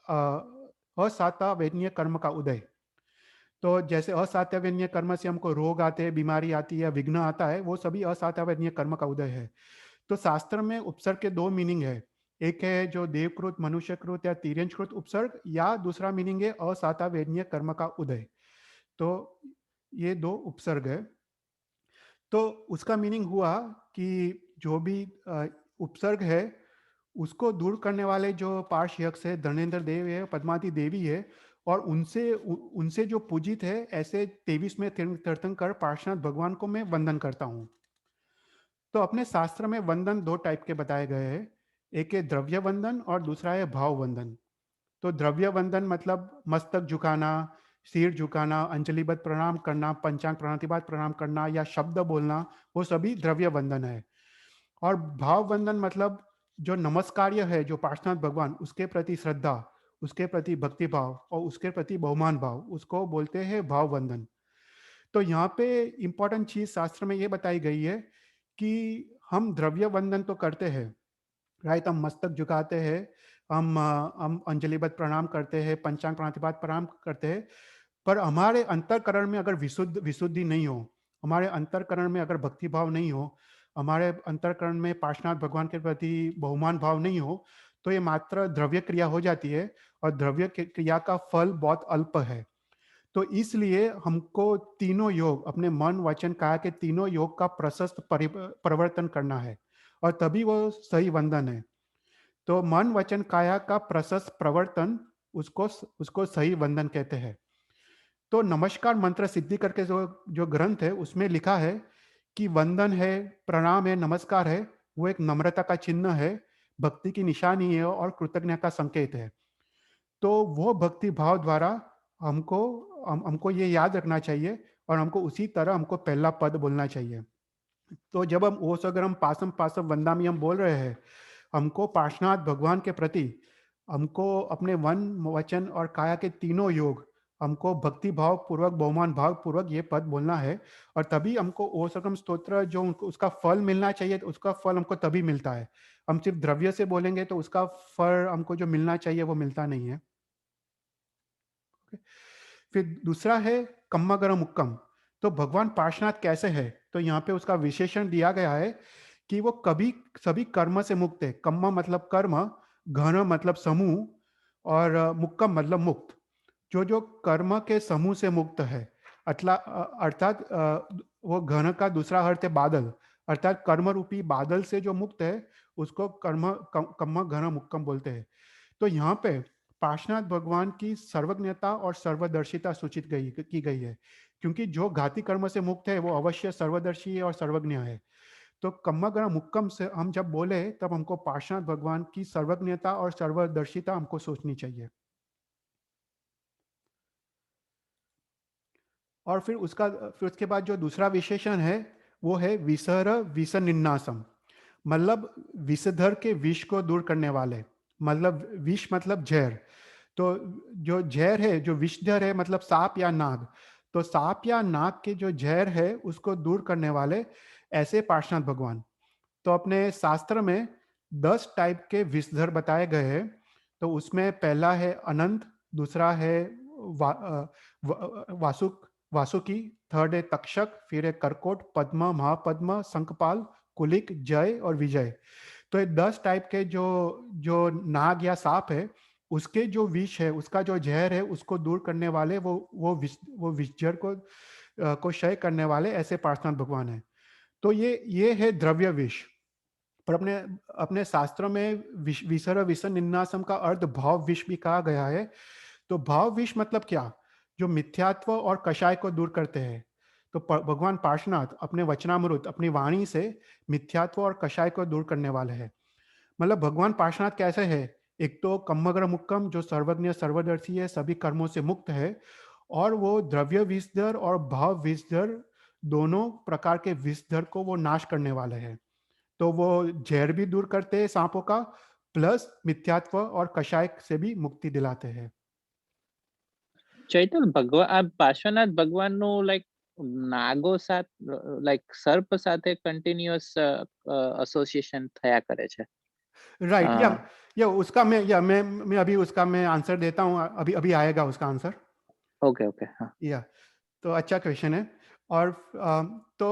असातावेन्य कर्म का उदय। तो जैसे असातावेन्य कर्म से हमको रोग आते हैं, बीमारी आती है, विघ्न आता है, वो सभी असातावेन्य कर्म का उदय है। तो शास्त्र में उपसर्ग के 2 मीनिंग है। एक है जो देवकृत, मनुष्यकृत या तिर्यंचकृत उपसर्ग, या दूसरा मीनिंग है असातावेन्य कर्म का उदय। तो ये 2 उपसर्ग है। तो उसका मीनिंग हुआ कि जो भी उपसर्ग है उसको दूर करने वाले जो पार्श्वयक्ष है, धर्मेंद्र देव है, पद्मावती देवी है, और उनसे जो पूजित है, ऐसे 23 में तीर्थंकर पार्श्वनाथ भगवान को मैं वंदन करता हूँ। तो अपने शास्त्र में वंदन 2 टाइप के बताए गए हैं। एक है द्रव्य वंदन और दूसरा है भाव वंदन। तो द्रव्य वंदन मतलब मस्तक झुकाना, सिर झुकाना, अंजलिबद्ध प्रणाम करना, पंचांग प्रणतिपात प्रणाम करना या शब्द बोलना, वो सभी द्रव्य वंदन है। और भाव वंदन मतलब जो नमस्कार्य है, जो पार्श्वनाथ भगवान, उसके प्रति श्रद्धा, उसके प्रति भक्ति भाव और उसके प्रति बहुमान भाव, उसको बोलते हैं भाव वंदन। तो यहाँ पे इंपॉर्टेंट चीज शास्त्र में ये बताई गई है कि हम द्रव्य वंदन तो करते हैं, राइट, हम मस्तक झुकाते हैं, हम अंजलिबद्ध प्रणाम करते हैं, पंचांग प्रणतिपात प्रणाम करते हैं, पर हमारे अंतःकरण में अगर विशुद्धि नहीं हो, हमारे अंतःकरण में अगर भक्ति भाव नहीं हो, हमारे अंतःकरण में पार्श्वनाथ भगवान के प्रति बहुमान भाव नहीं हो, तो ये मात्र द्रव्य क्रिया हो जाती है और द्रव्य क्रिया का फल बहुत अल्प है। तो इसलिए हमको तीनों योग, अपने मन वचन काया के तीनों योग का प्रशस्त परिवर्तन करना है, और तभी वो सही वंदन है। तो मन वचन काया का प्रशस्त प्रवर्तन, उसको उसको सही वंदन कहते हैं। तो नमस्कार मंत्र सिद्धि करके जो जो ग्रंथ है, उसमें लिखा है कि वंदन है, प्रणाम है, नमस्कार है, वो एक नम्रता का चिन्ह है, भक्ति की निशानी है और कृतज्ञता का संकेत है। तो वो भक्ति भाव द्वारा हमको हमको ये याद रखना चाहिए और हमको उसी तरह हमको पहला पद बोलना चाहिए। तो जब हम ओसगरम पासम पासम वंदामी हम बोल रहे हैं, हमको पार्श्वनाथ भगवान के प्रति, हमको अपने वन वचन और काया के तीनों योग, हमको भक्ति भाव पूर्वक बहुमान भाव पूर्वक ये पद बोलना है। और तभी हमको ओसगम स्तोत्र जो उसका फल मिलना चाहिए, तो उसका फल हमको तभी मिलता है। हम सिर्फ द्रव्य से बोलेंगे तो उसका फल हमको जो मिलना चाहिए वो मिलता नहीं है। फिर दूसरा है कम्मगरम मुक्कम। तो भगवान पार्श्वनाथ कैसे है, तो यहाँ पे उसका विशेषण दिया गया है कि वो कभी सभी कर्म से मुक्त है। कम्म मतलब कर्म, घन मतलब समूह और मुक्कम मतलब मुक्त। जो जो कर्म के समूह से मुक्त है, अर्थात वो घन का दूसरा अर्थ है बादल, अर्थात कर्म रूपी बादल से जो मुक्त है, उसको कम्म घन मुक्कम बोलते हैं। तो यहाँ पे पार्श्वनाथ भगवान की सर्वज्ञता और सर्वदर्शिता सूचित की गई है, क्योंकि जो घाती कर्म से मुक्त है वो अवश्य सर्वदर्शी और सर्वज्ञ है। तो कम्मगण मुक्कम से हम जब बोले, तब हमको पार्श्वनाथ भगवान की सर्वज्ञता और सर्वदर्शिता हमको सोचनी चाहिए। और फिर उसके बाद जो दूसरा विशेषण है, वो है विसर विसनिन्नासम। मतलब विषधर के विष को दूर करने वाले, मतलब विष मतलब जहर। तो जो जहर है, जो विषधर है, मतलब सांप या नाग, तो सांप या नाग के जो जहर है उसको दूर करने वाले ऐसे पार्श्वनाथ भगवान। तो अपने शास्त्र में 10 टाइप के विषधर बताए गए हैं। तो उसमें पहला है अनंत, दूसरा है वासुक वासुकी, थर्ड है तक्षक, फिर है करकोट, पद्म, महापद्म, शंखपाल, कुलिक, जय और विजय। तो ये 10 टाइप के जो जो नाग या सांप है, उसके जो विष है, उसका जो जहर है, उसको दूर करने वाले वो विषजर को क्षय करने वाले ऐसे पार्श्वनाथ भगवान है। तो ये है द्रव्य विष। पर अपने अपने शास्त्रों में विसर विसन निन्नासम का अर्थ भाव विष भी कहा गया है। तो भाव विष मतलब क्या? जो मिथ्यात्व और कषाय को दूर करते हैं। तो भगवान पार्श्वनाथ अपने वचनामृत, अपनी वाणी से मिथ्यात्व और कषाय को दूर करने वाले हैं। मतलब भगवान पार्श्वनाथ कैसे है? एक तो कम्मग्र मुक्कम, जो सर्वज्ञ सर्वदर्शी है, सभी कर्मों से मुक्त है, और वो द्रव्य विषधर और भाव विषधर, दोनों प्रकार के विषधर को वो नाश करने वाले हैं। तो वो जहर भी दूर करते हैं सांपों का, प्लस मिथ्यात्व और कषाय से भी मुक्ति दिलाते हैं। ચૈતલ ભગવાન પાર્શ્વનાથ ભગવાનનું લાઈક નાગો લાઈક સર્પ સાથે કન્ટિન્યુઅસ એસોસિએશન થયા કરે છે. राइट, અ, या उसका मैं अभी उसका मैं आंसर देता हूँ, अभी अभी आएगा उसका आंसर। Okay, okay. હા. या तो अच्छा क्वेश्चन है। और तो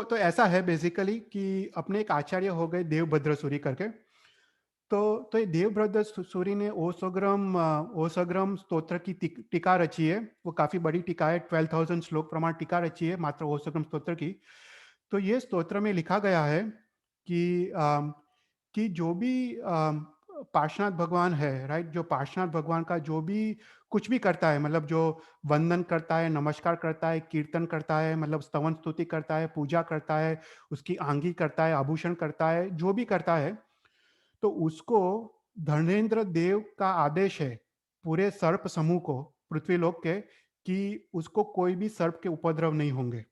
तो ऐसा है बेसिकली कि अपने एक आचार्य हो गए देवभद्र सूरी करके। तो ये देवभद्र सूरी ने ओसग्रम स्तोत्र की टीका रची है। वो काफी बड़ी टीका है, 12,000 श्लोक प्रमाण टीका रची है मात्र ओसग्रम स्तोत्र की। तो ये स्तोत्र में लिखा गया है कि जो भी पार्श्वनाथ भगवान है, राइट, जो पार्श्वनाथ भगवान का जो भी कुछ भी करता है, मतलब जो वंदन करता है, नमस्कार करता है, कीर्तन करता है, मतलब स्तवन स्तुति करता है, पूजा करता है, उसकी आंगी करता है, आभूषण करता है, जो भी करता है, तो उसको धर्मेंद्र देव का आदेश है पूरे सर्प समूह को, पृथ्वीलोक के, कि उसको कोई भी सर्प के उपद्रव नहीं होंगे।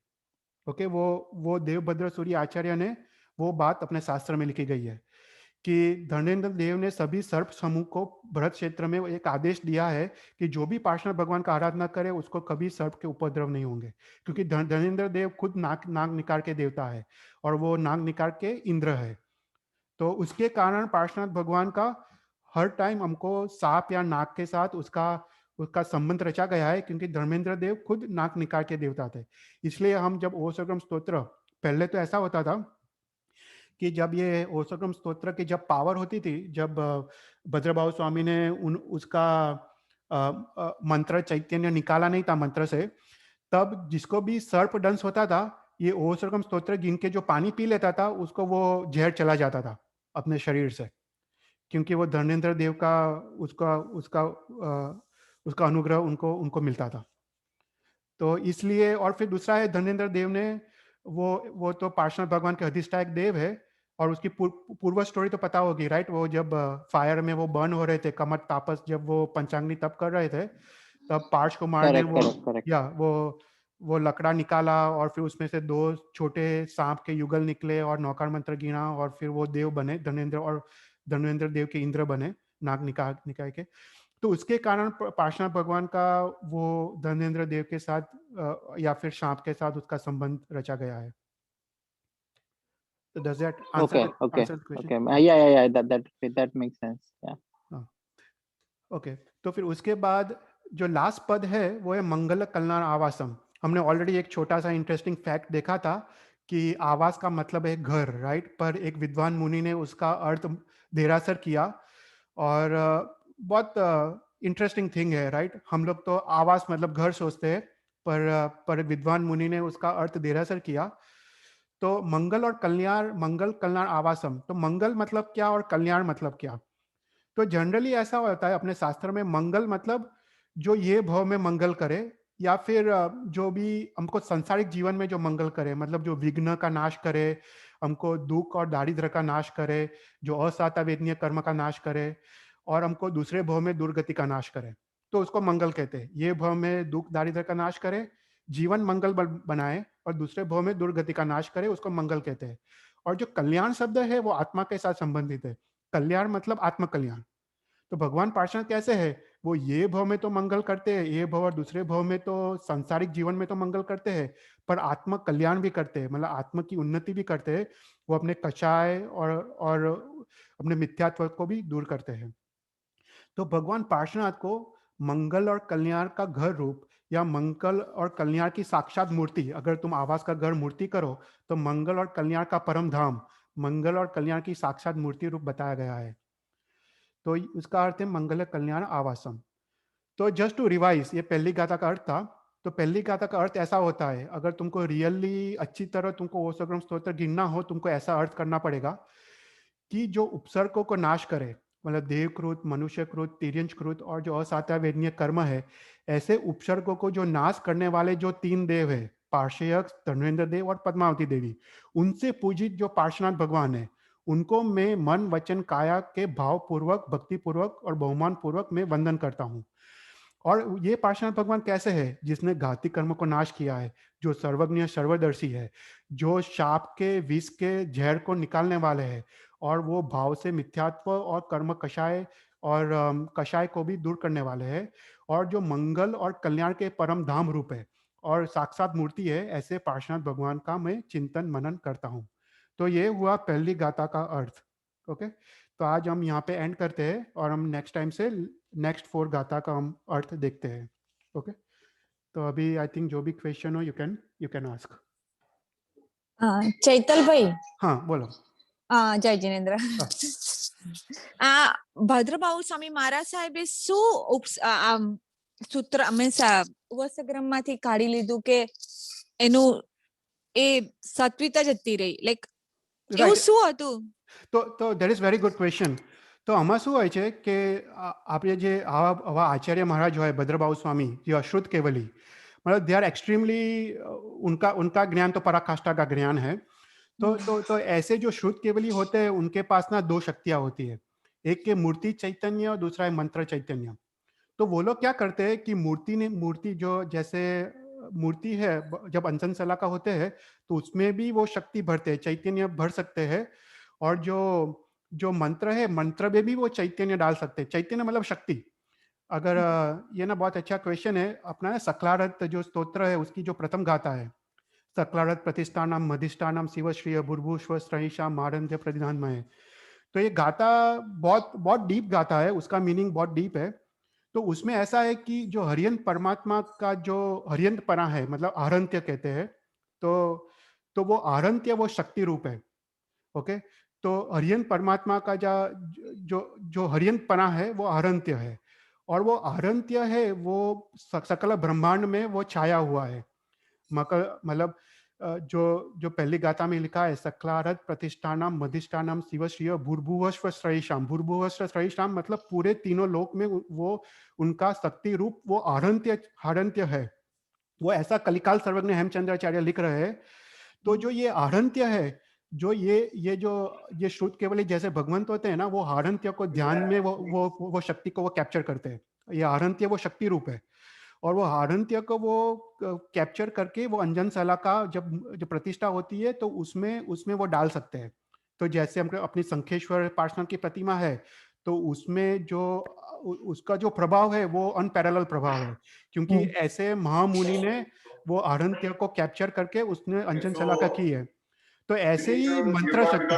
ओके, वो देवभद्र सूर्य आचार्य ने वो बात अपने शास्त्र में लिखी गई है कि धर्मेंद्र देव ने सभी सर्प समूह को भरत क्षेत्र में एक आदेश दिया है कि जो भी पार्षद भगवान का आराधना करे उसको कभी सर्प के उपद्रव नहीं होंगे, क्योंकि धर्मेंद्र देव खुद नाग नाग निकार के देवता है और वो नाग निकार के इंद्र है। तो उसके कारण पार्श्वनाथ भगवान का हर टाइम हमको सांप या नाग के साथ उसका उसका संबंध रचा गया है, क्योंकि धर्मेंद्र देव खुद नाग निकार के देवता थे। इसलिए हम जब ओसगम स्तोत्र, पहले तो ऐसा होता था कि जब ये ओसगम स्तोत्र की जब पावर होती थी, जब भद्रबाहु स्वामी ने उसका मंत्र चैतन्य निकाला नहीं था मंत्र से, तब जिसको भी सर्प दंश होता था, ये ओसगम स्तोत्र गिन के जो पानी पी लेता था उसको वो जहर चला जाता था अपने शरीर से, क्योंकि वो धर्मेंद्र देव का उसका उसका उसका अनुग्रह उनको उनको मिलता था। तो इसलिए, और फिर दूसरा है धर्मेंद्र देव ने वो तो पार्श्वनाथ भगवान के अधिष्ठायक देव है, और उसकी पूर्व स्टोरी तो पता होगी, राइट? वो जब फायर में वो बर्न हो रहे थे, कमत तापस जब वो पंचांगनी तप कर रहे थे, तब पार्श कुमार ने करेक्ट करेक्ट करेक्ट। या वो लकड़ा निकाला और फिर उसमें से 2 छोटे सांप के युगल निकले और नौकार मंत्र गिना और फिर वो देव बने धर्मेंद्र, और धर्मेंद्र देव के इंद्र बने नाग निकाय के। तो उसके कारण पार्श्वनाथ भगवान का वो धर्मेंद्र देव के साथ या फिर सांप के साथ उसका संबंध रचा गया है। तो does that answer Okay, the okay, answer the question? okay. हाँ, Yeah. That makes sense. Yeah. हाँ, ओके। तो फिर उसके बाद जो लास्ट पद है वो है मंगल कल्याण आवासम। हमने ऑलरेडी एक छोटा सा इंटरेस्टिंग फैक्ट देखा था कि आवास का मतलब है घर, राइट? पर एक विद्वान मुनि ने उसका अर्थ देरासर किया, और बहुत इंटरेस्टिंग थिंग है, राइट? हम लोग तो आवास मतलब घर सोचते हैं, पर विद्वान मुनि ने उसका अर्थ देरासर किया। तो मंगल कल्याण आवासम, तो मंगल मतलब क्या और कल्याण मतलब क्या? तो जनरली ऐसा होता है अपने शास्त्र में, मंगल मतलब जो ये भव में मंगल करे, या फिर जो भी हमको संसारिक जीवन में जो मंगल करे, मतलब जो विघ्न का नाश करे, हमको दुख और दारिद्र्य का नाश करे, जो असातावेदनीय कर्म का नाश करे, और हमको दूसरे भव में दुर्गति का नाश करे, तो उसको मंगल कहते हैं। ये भव में दुख दारिद्र्य का नाश करे, जीवन मंगल बनाए, और दूसरे भव में दुर्गति का नाश करे, उसको मंगल कहते हैं। और जो कल्याण शब्द है वो आत्मा के साथ संबंधित है। कल्याण मतलब आत्म कल्याण। तो भगवान पार्षद कैसे है? वो ये भव में तो मंगल करते हैं, ये भव और दूसरे भव में तो सांसारिक जीवन में तो मंगल करते हैं, पर आत्म कल्याण भी करते हैं, मतलब आत्मा की उन्नति भी करते हैं। वो अपने कषाय और अपने मिथ्यात्व को भी दूर करते हैं। तो भगवान पार्श्वनाथ को मंगल और कल्याण का घर रूप, या मंगल और कल्याण की साक्षात मूर्ति, अगर तुम आवास का घर मूर्ति करो तो मंगल और कल्याण का परम धाम, मंगल और कल्याण की साक्षात मूर्ति रूप बताया गया है। तो उसका अर्थ है मंगल कल्याण आवासम। तो जस्ट टू रिवाइज, ये पहली गाथा का अर्थ था। तो पहली गाथा का अर्थ ऐसा होता है, अगर तुमको रियली अच्छी तरह तुमको ओसग्रम स्तोत्र गिनना हो, तुमको ऐसा अर्थ करना पड़ेगा कि जो उपसर्गों को नाश करे, मतलब देवकृत, मनुष्यकृत, तिर्यंशकृत और जो असात्यावेदनीय कर्म है, ऐसे उपसर्गों को जो नाश करने वाले जो 3 देव है, पार्श्वयक्ष, धर्मेंद्र देव और पद्मावती देवी, उनसे पूजित जो पार्श्वनाथ भगवान है, उनको मैं मन वचन काया के भावपूर्वक, भक्तिपूर्वक और बहुमान पूर्वक मैं वंदन करता हूँ। और ये पार्श्वनाथ भगवान कैसे है? जिसने घाती कर्म को नाश किया है, जो सर्वज्ञ सर्वदर्शी है, जो शाप के विष के जहर को निकालने वाले हैं, और वो भाव से मिथ्यात्व और कर्म कषाय और कषाय को भी दूर करने वाले हैं, और जो मंगल और कल्याण के परम धाम रूप है और साक्षात मूर्ति है, ऐसे पार्श्वनाथ भगवान का मैं चिंतन मनन करता हूँ। तो ये हुआ पहली गाथा का अर्थ। ओके, तो आज हम यहाँ पे एंड करते हैं, और हम नेक्स्ट टाइम से नेक्स्ट 4 गाथा का हम अर्थ देखते हैं। ओके, तो अभी आई थिंक जो भी क्वेश्चन हो यू कैन आस्क। चैतल भाई, हाँ बोलो। जय जिनेन्द्र। हाँ, ભદ્રબાહુ સ્વામી મહારાજ સાહેબે શું સૂત્ર મીન્સ ઉપસગ્રહ માંથી કાઢી લીધું કે એનું એ સત્વિતા જતી રહી, લાઈક એવું શું હતું? તો that is very good question. તો આમાં શું હોય છે કે આપણે જે આવા આચાર્ય મહારાજ હોય, ભદ્રબાહુ स्वामी, जो अश्रुत केवली, मतलब दे आर एक्सट्रीमली, उनका ज्ञान तो पराकाष्ठा का ज्ञान है। तो ऐसे जो श्रुत केवली होते हैं उनके पास ना दो शक्तियां होती है, एक के मूर्ति चैतन्य और दूसरा है मंत्र चैतन्य। तो वो लोग क्या करते हैं कि मूर्ति जो जैसे मूर्ति है जब अंजन सला का होते हैं तो उसमें भी वो शक्ति भरते हैं, चैतन्य भर सकते हैं, और जो जो मंत्र है मंत्र में भी वो चैतन्य डाल सकते हैं। चैतन्य मतलब शक्ति। अगर ये ना बहुत अच्छा क्वेश्चन है अपना ना, सक्लारत जो स्तोत्र है उसकी जो प्रथम गाथा है, सक्लारत प्रतिष्ठानम मधिष्ठानम शिव श्रिय भूर्भुश्व श्रयिषाम मारंध्य प्रतिधानमय। तो ये गाथा बहुत बहुत डीप गाथा है, उसका मीनिंग बहुत डीप है। तो उसमें ऐसा है कि जो हरियंत परमात्मा का जो हरियंत परा है, मतलब आरंत्य कहते हैं, तो वो आरंत्य वो शक्ति रूप है। ओके, तो हरियंत परमात्मा का जो जो हरियंत परा है वो आरंत्य है, और वो आरंत्य है वो सकल ब्रह्मांड में वो छाया हुआ है। मतलब जो जो पहली गाथा में लिखा है, सक्लारत प्रतिष्ठानम मधिष्ठानम शिव श्रिय भूर्भुवस्व श्रयिषाम। भूर्भुवस्व श्रयिषाम मतलब पूरे तीनों लोक में वो उनका शक्ति रूप वो आरंत्य है। वो ऐसा कलिकाल सर्वज्ञ हेमचंद्राचार्य लिख रहे हैं। तो जो ये आरंत्य है, जो ये श्रुत केवली जैसे भगवंत होते हैं ना, वो आरंत्य को ध्यान में वो शक्ति को वो कैप्चर करते हैं। ये आरंत्य वो शक्ति रूप है, और वो आरंत्य को वो कैप्चर करके वो अंजन सला का जब प्रतिष्ठा होती है तो उसमें वो डाल सकते हैं। तो जैसे हम अपनी शंखेश्वर पार्षद की प्रतिमा है, तो उसमें जो उसका जो प्रभाव है वो अनपैरेलल प्रभाव है, क्योंकि ऐसे महामुनि ने वो आरंत्य को कैप्चर करके उसने अंजन सला का की है। तो ऐसे ही मंत्र शक्ति,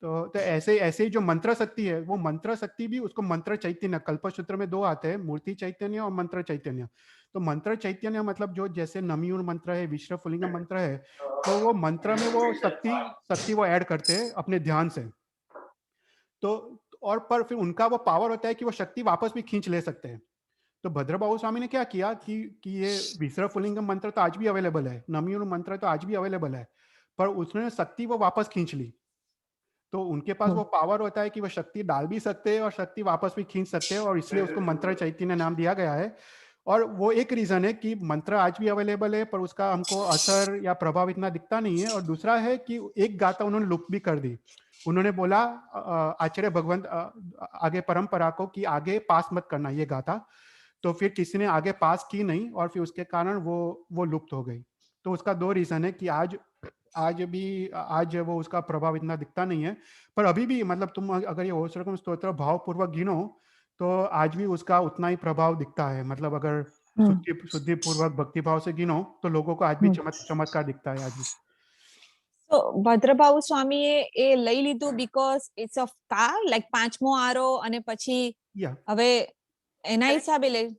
तो ऐसे ऐसे ही जो मंत्र शक्ति है, वो मंत्र शक्ति भी उसको मंत्र चैतन्य, कल्पसूत्र में दो आते हैं, मूर्ति चैतन्य और मंत्र चैतन्य। तो मंत्र चैतन्य मतलब जो जैसे नमियूर मंत्र है, विश्वफुलिंग मंत्र है, तो वो मंत्र में वो शक्ति वो ऐड करते हैं अपने ध्यान से। तो और पर फिर उनका वो पावर होता है कि वो शक्ति वापस भी खींच ले सकते हैं। तो भद्रबाहु स्वामी ने क्या किया कि ये विश्वफुलिंग मंत्र तो आज भी अवेलेबल है, नमियूर मंत्र तो आज भी अवेलेबल है, पर उसने शक्ति वो वापस खींच ली। तो उनके पास वो पावर होता है कि वो शक्ति डाल भी सकते हैं और शक्ति वापस भी खींच सकते हैं, और इसलिए उसको मंत्र चैतन्य नाम दिया गया है। और वो एक रीजन है कि मंत्र आज भी अवेलेबल है, पर उसका हमको असर या प्रभाव इतना दिखता नहीं है। और दूसरा है कि एक गाथा उन्होंने लुप्त भी कर दी। उन्होंने बोला आचार्य भगवंत आगे परंपरा को कि आगे पास मत करना ये गाथा, तो फिर किसी ने आगे पास की नहीं, और फिर उसके कारण वो लुप्त हो गई। तो उसका दो रीजन है कि आज वो उसका प्रभाव इतना दिखता नहीं है, पर अभी भी मतलब तुम अगर ये ओसरकम स्तोत्र भावपूर्वक गिनो तो आज भी उसका उतना ही प्रभाव दिखता है। मतलब अगर शुद्धि पूर्वक भक्ति भाव से गिनो तो लोगों को आज भी चमत्कार दिखता है आज भी। તો ભદ્રભાઉ સ્વામીએ એ લઈ લીધું બીકોઝ ઇટ્સ ઓફ કા લાઈક પાંચમો આરો અને પછી या હવે એના હિસાબે લઈ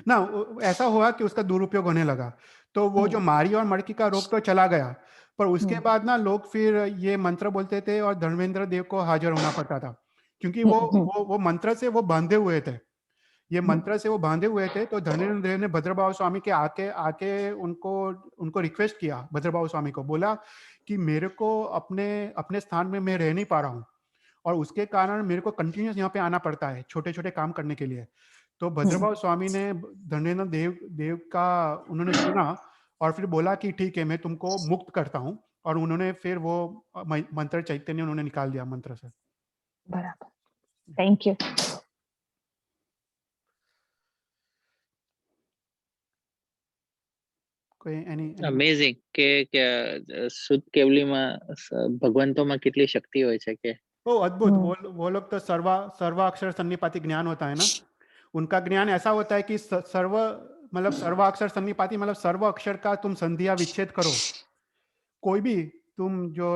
ना ऐसा हुआ कि उसका दुरुपयोग होने लगा, तो वो जो मारी और मड़की का रोग तो चला गया, पर उसके बाद ना लोग फिर ये मंत्र बोलते थे और धर्मेंद्र देव को हाजिर होना पड़ता था, क्योंकि वो मंत्र से वो बांधे हुए थे। ये मंत्र से वो बांधे हुए थे। तो धर्मेंद्र देव ने भद्रबाहु स्वामी के आके आके उनको रिक्वेस्ट किया, भद्रबाहु स्वामी को बोला कि मेरे को अपने अपने स्थान में मैं रह नहीं पा रहा हूँ, और उसके कारण मेरे को कंटिन्यूस यहाँ पे आना पड़ता है छोटे छोटे काम करने के लिए। तो भद्रबाहु स्वामी ने धर्मेंद्र देव का उन्होंने सुना, और फिर बोला कि ठीक है मैं तुमको मुक्त करता हूँ, और उन्होंने फिर वो मंत्र चैतन्य उन्होंने निकाल दिया मंत्र से। બરાબર થેન્ક યુ कोई एनी અમેઝિંગ કે શુદ્ધ કેવલીમાં ભગવંતોમાં કેટલી શક્તિ હોય છે કે ओ अद्भुत। वो लोग तो सर्वाक्षर सन्निपाति ज्ञान होता है ना, उनका ज्ञान ऐसा होता है कि सर्वाक्षर सन्निपाति मतलब सर्व अक्षर का तुम संधिया विच्छेद करो। कोई भी तुम जो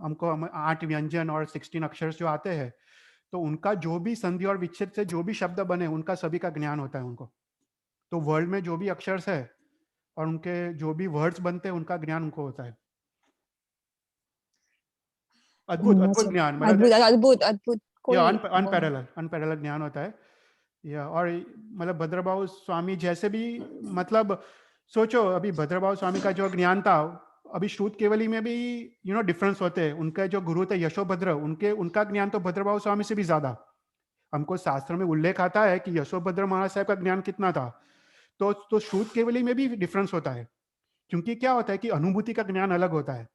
हमको 8 व्यंजन और 16 अक्षर जो आते हैं, तो उनका जो भी संधि और विच्छेद से जो भी शब्द बने उनका सभी का ज्ञान होता है उनको। तो वर्ल्ड में जो भी अक्षर है और उनके जो भी वर्ड्स बनते हैं उनका ज्ञान उनको होता है। अद्भुत अद्भुत ज्ञान, मतलब અદ્ભુત અદ્ભુત અદ્ભુત કોઈ अनपैरेलल ज्ञान होता है। या और मतलब भद्रबाहु स्वामी जैसे भी, मतलब सोचो अभी भद्रबाहु स्वामी का जो ज्ञान था, अभी श्रुत केवली में भी डिफरेंस होते हैं। उनके जो गुरु थे यशोभद्र, उनका ज्ञान तो भद्रबाहु स्वामी से भी ज्यादा। हमको शास्त्र में उल्लेख आता है कि यशोभद्र महाराज साहब का ज्ञान कितना था। तो श्रुत केवली में भी डिफरेंस होता है, क्योंकि क्या होता है कि अनुभूति का ज्ञान अलग होता है।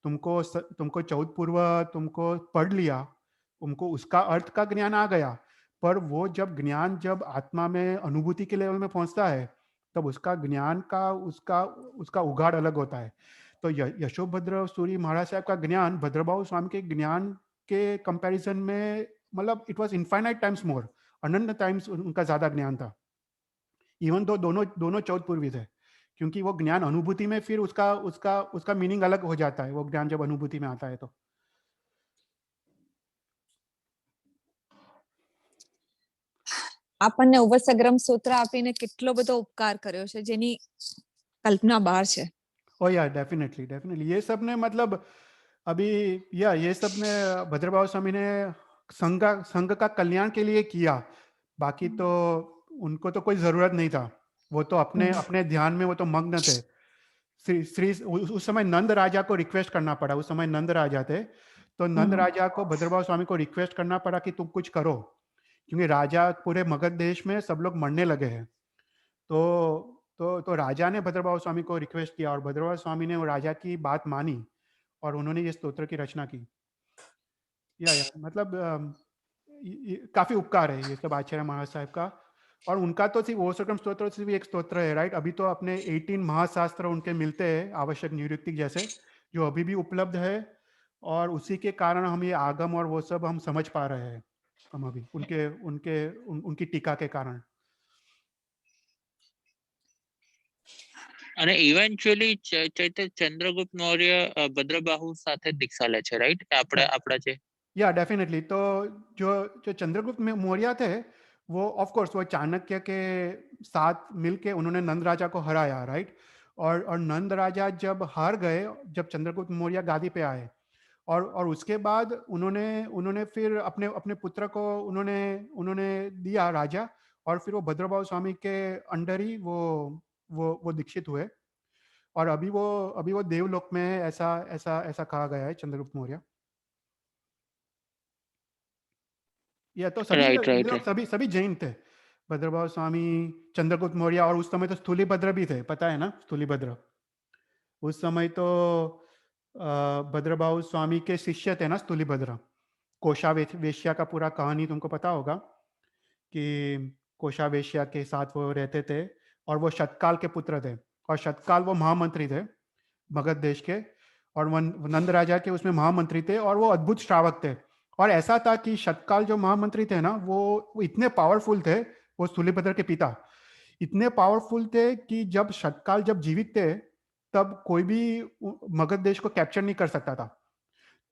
तुमको चौदपूर्व तुमको पढ़ लिया, तुमको उसका अर्थ का ज्ञान आ गया, पर वो जब आत्मा में अनुभूति के लेवल में पहुंचता है तब उसका ज्ञान का उसका उसका उगाड़ अलग होता है। तो यशोभद्र सूरी महाराज साहब का ज्ञान भद्रबाहु स्वामी के ज्ञान के कंपैरिजन में मतलब it was infinite times more, Anant times उनका ज्यादा ज्ञान था। इवन दो दोनों दोनों चौदपूर्वी थे, क्योंकि वो ज्ञान अनुभूति में फिर उसका उसका उसका मीनिंग अलग हो जाता है, वो ज्ञान जब अनुभूति में आता है तो। આપણને ઉપસગ્રમ સૂત્ર આપીને કેટલો બધો ઉપકાર કર્યો છે જેની કલ્પના બહાર છે। ओ या डेफिनेटली ये सब ने मतलब अभी ये सब ने भद्रबाहु स्वामी ने संघ का कल्याण के लिए किया, बाकी तो उनको तो कोई जरूरत नहीं था, वो तो अपने अपने ध्यान में वो तो मग्न थे। श्री उस समय नंद राजा को रिक्वेस्ट करना पड़ा, उस समय नंद राजा थे, तो नंद राजा को भद्रबाहु स्वामी को रिक्वेस्ट करना पड़ा कि तुम कुछ करो, क्योंकि राजा पूरे मगध देश में सब लोग मरने लगे हैं। तो राजा ने भद्रबाहु स्वामी को रिक्वेस्ट किया और भद्रबाहु स्वामी ने वो राजा की बात मानी और उन्होंने ये स्तोत्र की रचना की। या मतलब काफी उपकार है ये सब आचार्य महाराज साहब का। और उनका तो सिर्फ ओसोग्रम स्तोत्र सिर्फ एक स्तोत्र है, राइट? अभी तो अपने 18 महाशास्त्र उनके मिलते हैं आवश्यक निवृत्ति जैसे, जो अभी भी उपलब्ध है, और उसी के कारण हम ये आगम और वो सब हम समझ पा रहे हैं हम अभी उनकी टीका के कारण। અને ઇવેન્ચ્યુઅલી ચૈતન્ય ચંદ્રગુપ્ત મૌર્ય ભદ્રબાહુ સાથે દીક્ષા લે છે, રાઈટ? આપણા જે या डेफिनेटली। तो जो जो चंद्रगुप्त मौर्य थे वो ऑफ कोर्स वो चाणक्य के साथ मिलके उन्होंने नंद राजा को हराया, राइट? और नंद राजा जब हार गए, जब चंद्रगुप्त मौर्य गादी पे आए, और उसके बाद उन्होंने फिर अपने अपने पुत्र को उन्होंने दिया राजा, और फिर वो भद्रबाहु स्वामी के अंडर ही वो दीक्षित हुए, और अभी वो देवलोक में है, ऐसा ऐसा ऐसा कहा गया है चंद्रगुप्त मौर्य। या तो सभी राइट राइट मतलब सभी जैन थे, भद्रबाहु स्वामी, चंद्रगुप्त मौर्य, और उस समय तो स्थूलीभद्र भी थे, पता है ना? स्थूलीभद्र उस समय तो भद्रबाहु स्वामी के शिष्य थे ना स्थूलीभद्र। कोशावेश्या का पूरा कहानी तुमको पता होगा कि कोशावेश्या के साथ वो रहते थे, और वो शतकाल के पुत्र थे, और शतकाल वो महामंत्री थे मगध देश के, और वो नंद राजा के उसमें महामंत्री थे, और वो अद्भुत श्रावक थे। और ऐसा था कि शतकाल जो महामंत्री थे ना, वो इतने पावरफुल थे, वो स्थूलीभद्र के पिता इतने पावरफुल थे कि जब शतकाल जब जीवित थे तब कोई भी मगध देश को कैप्चर नहीं कर सकता था।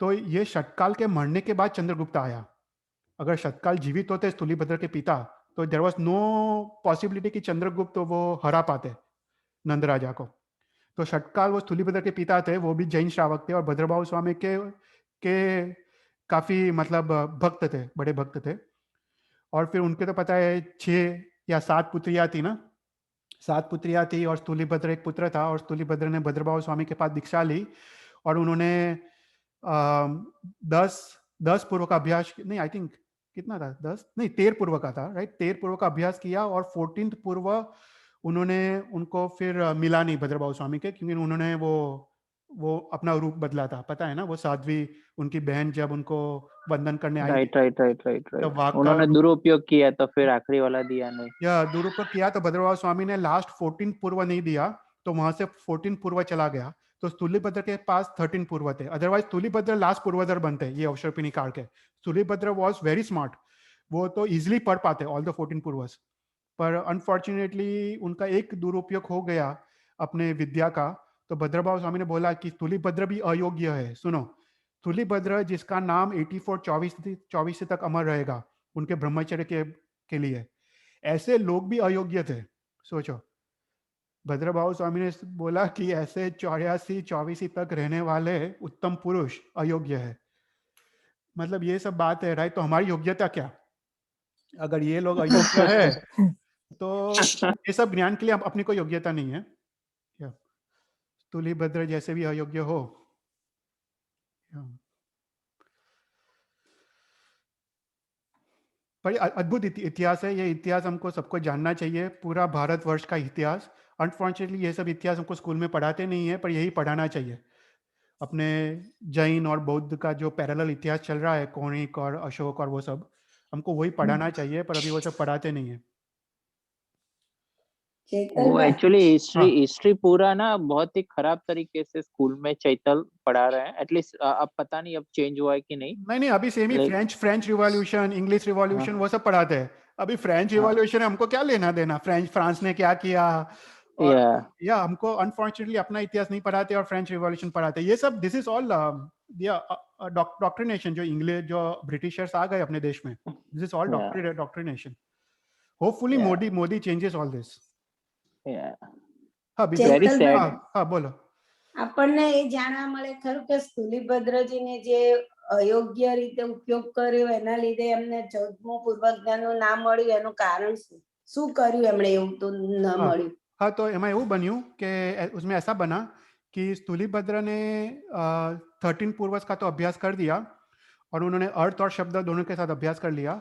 तो ये शतकाल के मरने के बाद चंद्रगुप्त आया। अगर शतकाल जीवित होते स्थूलीभद्र के पिता, तो देयर वाज नो पॉसिबिलिटी कि चंद्रगुप्त वो हरा पाते नंद राजा को। तो शतकाल वो स्थूलीभद्र के पिता थे, वो भी जैन श्रावक थे, और भद्रबाहु स्वामी के काफी मतलब भक्त थे, बड़े भक्त थे। और फिर उनके तो पता है 6 या 7 पुत्रियां थी ना, 7 पुत्रियां थी, और स्थूलीभद्र एक पुत्र था, और स्थूलीभद्र ने भद्रबाहु स्वामी के पास दीक्षा ली, और उन्होंने 10 पूर्व का अभ्यास, नहीं आई थिंक कितना था, 10 नहीं 13 पूर्व का था, राइट? 13 पूर्व का अभ्यास किया, और 14th पूर्व उन्होंने उनको फिर मिला नहीं भद्रबाहु स्वामी के, क्योंकि उन्होंने वो अपना रूप बदला था, पता है ना? वो साध्वी उनकी बहन जब उनको वंदन करने आई, राइट राइट राइट राइट तो राइट, वहां उन्होंने दुरुपयोग किया तो फिर आखिरी वाला दिया नहीं। या दुरुपयोग किया, तो भद्रबाहु स्वामी ने लास्ट 14 पूर्व नहीं दिया, तो वहां से 14 पूर्व चला गया, तो स्थूलीभद्र के पास 13 पूर्व थे। अदरवाइज स्थूलीभद्र लास्ट पूर्वधर बनते ये अवसर्पिणी काल के। स्थूलीभद्र वॉज वेरी स्मार्ट, वो तो इजिली पढ़ पाते ऑल द 14 पूर्वज, पर अनफॉर्चुनेटली उनका एक दुरुपयोग हो गया अपने विद्या का। तो भद्रबाहु स्वामी ने बोला कि स्थूलीभद्र भी अयोग्य है। सुनो, स्थूलीभद्र जिसका नाम 8424 तक अमर रहेगा उनके ब्रह्मचर्य के लिए, ऐसे लोग भी अयोग्य थे। सोचो, भद्रबाहु स्वामी ने बोला कि ऐसे 84-24 तक रहने वाले उत्तम पुरुष अयोग्य है। मतलब ये सब बात है, राइट? तो हमारी योग्यता क्या? अगर ये लोग अयोग्य है तो ये सब ज्ञान के लिए अपनी कोई योग्यता नहीं है। स्थूलीभद्र जैसे भी अयोग्य हो। पर अद्भुत इतिहास है ये, इतिहास हमको सबको जानना चाहिए, पूरा भारतवर्ष का इतिहास। अनफॉर्चुनेटली ये सब इतिहास हमको स्कूल में पढ़ाते नहीं है, पर यही पढ़ाना चाहिए। अपने जैन और बौद्ध का जो पैरेलल इतिहास चल रहा है, कौणिक और अशोक और वो सब, हमको वही पढ़ाना चाहिए, पर अभी वो सब पढ़ाते नहीं है। चैतल वो भाई, एक्चुअली हाँ हिस्ट्री पूरा ना बहुत ही खराब तरीके से स्कूल में चैतल पढ़ा रहे हैं। एटलीस्ट अब पता नहीं अब चेंज हुआ है कि नहीं। नहीं अभी सेम ही like French revolution, English revolution वो सब पढ़ाते हैं। अभी फ्रेंच रिवॉल्यूशन है, हमको क्या लेना देना फ्रांस ने क्या किया, और या हमको अनफॉर्चुनेटली अपना इतिहास नहीं पढ़ाते और फ्रेंच रिवॉल्यूशन पढ़ाते। ये सब दिस इज ऑल डॉक्ट्रिनेशन, जो इंग्लिश जो ब्रिटिशर्स आ गए अपने देश में, this is all indoctrination. Hopefully Modi changes all this. हाँ बीजू, वेरी चैतल सैड। भाई, हाँ बोलो। આપણને એ જાણવા મળે ખરું કે સ્થૂલીભદ્રજીને જે અયોગ્ય રીતે ઉપયોગ કર્યો એના લીધે એમને 14મું પૂર્વજ્ઞાનનું ના મળ્યું, એનું કારણ શું કર્યું એમણે એવું તો ન हाँ મળ્યું? हाँ, तो એમાં એવું બન્યું કે उसमें ऐसा बना कि स्थूलीभद्र ने 13 पूर्वज का तो अभ्यास कर दिया, और उन्होंने अर्थ और शब्द दोनों के साथ अभ्यास कर लिया।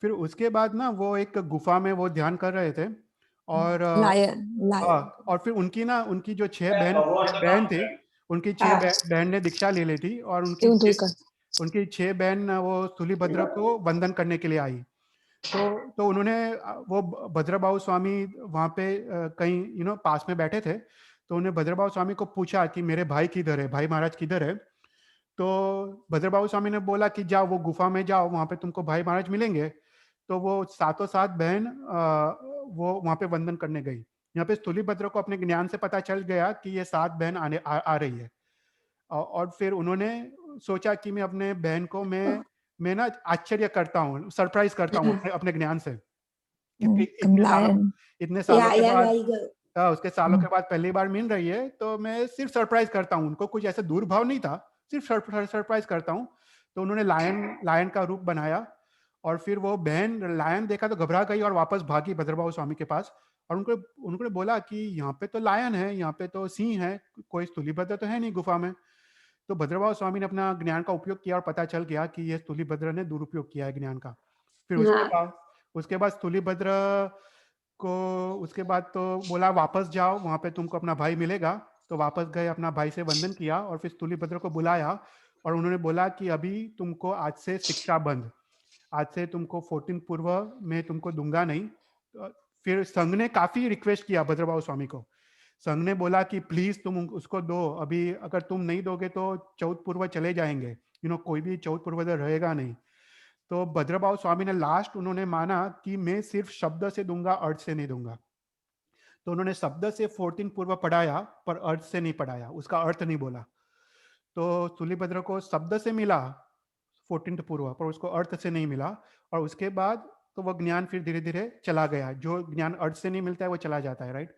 फिर उसके बाद ना वो एक गुफा में वो ध्यान कर रहे थे, और और फिर उनकी जो 6 बहन थे, उनकी 6 बहन ने दीक्षा ले ली थी, और उनकी 6 बहन वो स्थूलीभद्र को वंदन करने के लिए आई। तो उन्होंने वो भद्रबाहु स्वामी वहाँ पे कहीं पास में बैठे थे, तो उन्हें भद्रबाहु स्वामी को पूछा कि मेरे भाई किधर है, भाई महाराज किधर है। तो भद्रबाहु स्वामी ने बोला कि जाओ वो गुफा में जाओ, वहाँ पे तुमको भाई महाराज मिलेंगे। तो वो सातों सात बहन वो वहाँ पे वंदन करने गई। यहाँ पे स्थूलीभद्र को अपने ज्ञान से पता चल गया कि ये 7 बहन आ रही है, और फिर उन्होंने सोचा कि मैं अपने बहन को मैं ना आश्चर्य करता हूँ, सरप्राइज करता हूँ अपने ज्ञान से, क्योंकि इतने सालों के बाद उसके सालों के बाद पहली बार मिल रही है, तो मैं सिर्फ सरप्राइज करता हूँ उनको। कुछ ऐसा दूर भाव नहीं था, सिर्फ सरप्राइज करता हूँ। तो उन्होंने लायन का रूप बनाया, और फिर वो बहन लायन देखा तो घबरा गई और वापस भागी भद्रबाहु स्वामी के पास, और उनको बोला कि यहाँ पे तो लायन है, यहाँ पे तो सिंह है, कोई स्थूलीभद्र तो है नहीं गुफा में। तो भद्रबाहु स्वामी ने अपना ज्ञान का उपयोग किया और पता चल गया कि ये स्थूलीभद्र ने दुरुपयोग किया है ज्ञान का। फिर उसके बाद स्थूलीभद्र को उसके बाद तो बोला वापस जाओ, वहां पे तुमको अपना भाई मिलेगा। तो वापस गए, अपना भाई से वंदन किया, और फिर स्थूलीभद्र को बुलाया, और उन्होंने बोला कि अभी तुमको आज से शिक्षा बंद, आज से तुमको 14 पूर्व में तुमको दूंगा नहीं। फिर संघ ने काफी रिक्वेस्ट किया भद्रबाहु स्वामी को। संघ ने बोला कि प्लीज तुम उसको दो, अभी अगर तुम नहीं दोगे तो 14 पूर्व चले जाएंगे, कोई भी 14 पूर्वज रहेगा नहीं। तो भद्रबाहु स्वामी ने लास्ट उन्होंने माना कि मैं सिर्फ शब्द से दूंगा, अर्थ से नहीं दूंगा। तो उन्होंने शब्द से 14 पूर्व पढ़ाया, पर अर्थ से नहीं पढ़ाया, उसका अर्थ नहीं बोला। तो स्थूलीभद्र को शब्द से मिला 14 पूर्व, पर उसको अर्थ से नहीं मिला, और उसके बाद तो वो ज्ञान फिर धीरे धीरे चला गया। जो ज्ञान अर्थ से नहीं मिलता है वो चला जाता है, राइट।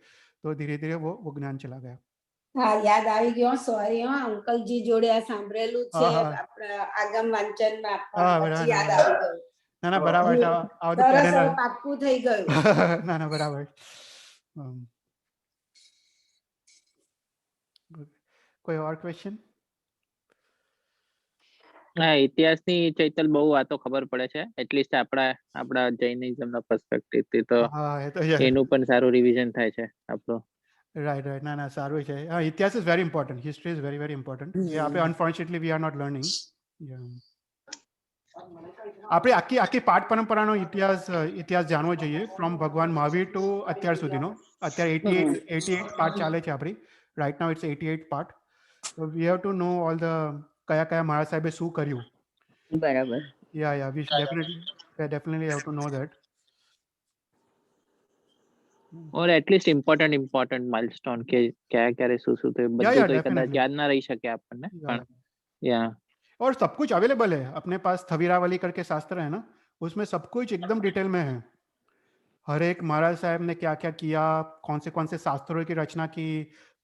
तो धीरे धीरे वो ज्ञान चला गया। હા યાદ આવી ગયો, સોરી હો અંકલજી જોડે આ સાંભળેલું છે આપણા આગમ વાંચનમાં, પછી યાદ આવી ગયું. ના બરાબર છે, સરસ પાક્કું થઈ ગયું. ના બરાબર. કોઈ ઓર ક્વેશ્ચન? હા, ઇતિહાસની ચૈતલ બહુ વાતો ખબર પડે છે, એટલીસ્ટ આપણા જૈનિઝમના પર્સપેક્ટિવ થી તો એનું પણ સારું રિવિઝન થાય છે આપણો. રાઈટ ના સારું છે. ઇતિહાસ is very important, history is very important. આપણે unfortunately we are not learning. આપણે આખી પાઠ પરંપરાનો ઇતિહાસ જાણવો જોઈએ, ફ્રોમ ભગવાન મહાવીર ટુ અત્યાર સુધીનો. અત્યારે 88 પાઠ ચાલે છે આપણી. Right now it's 88 part. So we have to know all the કયા મહારાજ સાહેબે શું કર્યું. બરાબર. Yeah, we should definitely have to know that. or at least important milestone કે ક્યારે શું થયું, બધું તો કદાચ યાદ ના રહી શકે આપણને, પણ या और सब कुछ अवेलेबल है अपने पास। थवीरावली करके शास्त्र है ना, उसमें सब कुछ एकदम डिटेल में है। हर एक महाराज साहब ने क्या क्या किया, कौन से शास्त्रों की रचना की,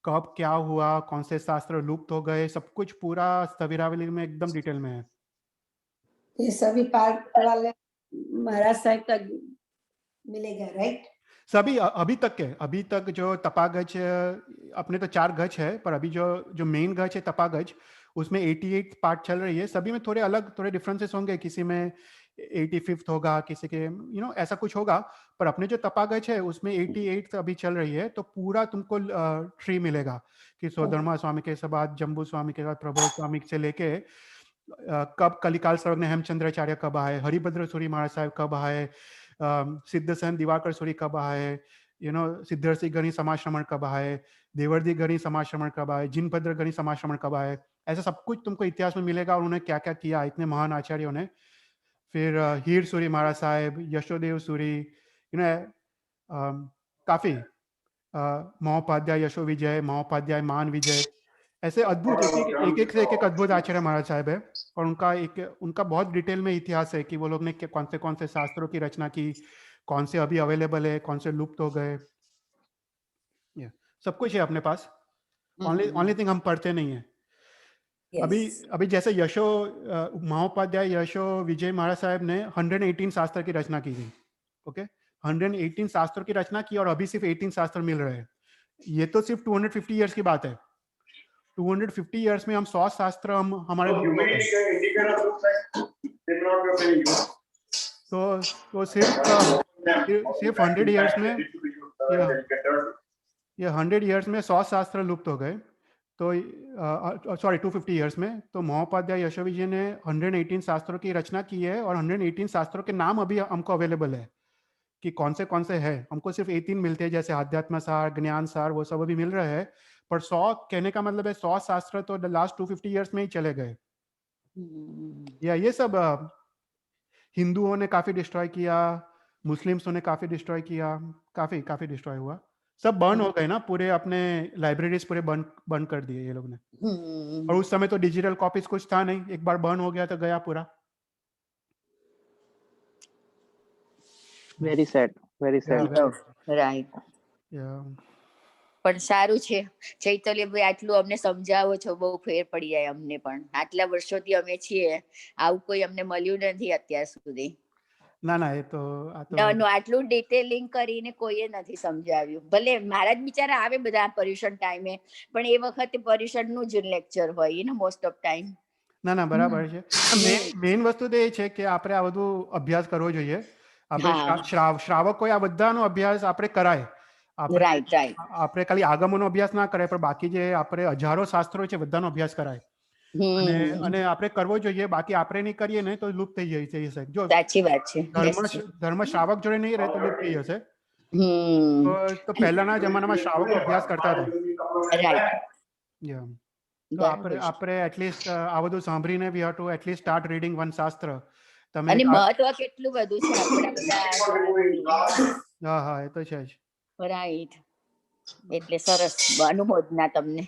कब क्या हुआ, कौन से शास्त्र लुप्त हो गए, सब कुछ पूरा थवीरावली में एकदम डिटेल में है। ये सभी पार्ट वाले महाराज साहब तक मिलेगा, राइट? सभी अभी तक जो तपागज, अपने तो 4 गज है, पर अभी जो मेन गज है तपागज, उसमें 88 पार्ट चल रही है, सभी में थोड़े अलग थोड़े डिफरेंसेस होंगे, किसी में 85th होगा, किसी के ऐसा कुछ होगा, पर अपने जो तपागज है उसमें 88 अभी चल रही है, तो पूरा तुमको ट्री मिलेगा कि सोधर्मा स्वामी के बाद जम्बू स्वामी के बाद प्रबोध स्वामी से लेके कब कलिकाल सर्वज्ञ हेमचंद्राचार्य कब आए, हरिभद्र सूरी महाराज साहब कब आए, सिद्धसेन दिवाकर सूरी कब आए, सिद्धर सिंह गणी समाश्रमण कब आए, देवर्दी गणी समाश्रमण कब आए, जिनभद्र गणी समाश्रमण कब आए, ऐसा सब कुछ तुमको इतिहास में मिलेगा, उन्होंने क्या क्या किया इतने महान आचार्यों ने। फिर हीर सूरी महाराज साहब, यशोदेव सूरी, काफी महोपाध्याय यशो विजय, महोपाध्याय मान विजय, ऐसे अद्भुत एक से एक अद्भुत आचार्य महाराज साहब है। और उनका बहुत डिटेल में इतिहास है कि वो लोग ने कौन से शास्त्रों की रचना की, कौन से अभी अवेलेबल है, कौन से लुप्त हो गए, सब कुछ है अपने पास। ओनली थिंग हम पढ़ते नहीं है। अभी जैसे महोपाध्याय यशो विजय महाराज साहब ने 118 शास्त्र की रचना की थी। ओके, 118 शास्त्रों की रचना की और अभी सिर्फ 18 शास्त्र मिल रहे हैं। ये तो सिर्फ 250 ईयर्स की बात है। 250 ईयर्स में हम 100 शास्त्र हमारे तो सिर्फ 100 ईयर्स में ये 100 ईयर्स में 100 शास्त्र लुप्त हो गए। तो सॉरी 250 ईयर्स में। तो महोपाध्याय यशो विजय ने 118 शास्त्रों की रचना की है और 118 शास्त्रों के नाम अभी हमको अवेलेबल है कि कौन से है। हमको सिर्फ 18 मिलते हैं, जैसे आध्यात्म सार, ज्ञान सार, वो सब अभी मिल रहे हैं। पर 100 कहने का मतलब है 100 शास्त्र तो लास्ट 250 ईयर्स में ही चले गए। ये सब हिंदुओं ने काफी डिस्ट्रॉय किया, मुस्लिम्स ने काफी डिस्ट्रॉय किया, काफी डिस्ट्रॉय हुआ। सब बर्न हो गए ना, पूरे अपने लाइब्रेरीज पूरे बंद कर दिए ये लोग ने। और उस समय तो डिजिटल कॉपीज कुछ था नहीं, एक बार बर्न हो गया तो गया पूरा। Very sad right. પણ સારું છે ચૈતન્યભાઈ, આટલું અમને સમજાવો છો, બહુ ફેર પડી જાય અમને. પણ આટલા વર્ષોથી અમે છીએ, આવું કોઈ અમને મળ્યું નથી અત્યાર સુધી. ના એ તો આટલું ડિટેલિંગ કરીને કોઈએ નથી સમજાવ્યું. ભલે મારા જ બિચારા આવે બધા પર્યુષણ ટાઈમે, પણ એ વખતે પર્યુષણનું જ લેક્ચર હોય ને મોસ્ટ ઓફ ટાઈમ. ના બરાબર છે. મેઇન વસ્તુ તો એ છે કે આપણે આ બધું અભ્યાસ કરવો જોઈએ. આપણે શ્રાવકોએ આ બધાનો અભ્યાસ આપણે કરાય. આપણે ખાલી આગમોનો અભ્યાસ ના કરાય, પણ બાકી જે આપણે હજારો શાસ્ત્રો છે બધાનો અભ્યાસ કરાય અને આપણે કરવો જોઈએ. બાકી આપણે નહીં કરીએ ને તો લુપ્ત થઈ જશે. જો સાચી વાત છે, ધર્મ શ્રાવક જોડે નહીં રહે તો લુપ્ત થઈ જશે. તો પહેલાના જમાનામાં શ્રાવકો અભ્યાસ કરતા હતા. તો આપણે એટલીસ્ટ આ બધું સાંભળીને we have to at least start reading one શાસ્ત્ર. અને મહત્વ કેટલું બધું છે આપણા. હા એ તો છે જ. રાઈટ. એટલે સરસ, અનુમોદના તમને.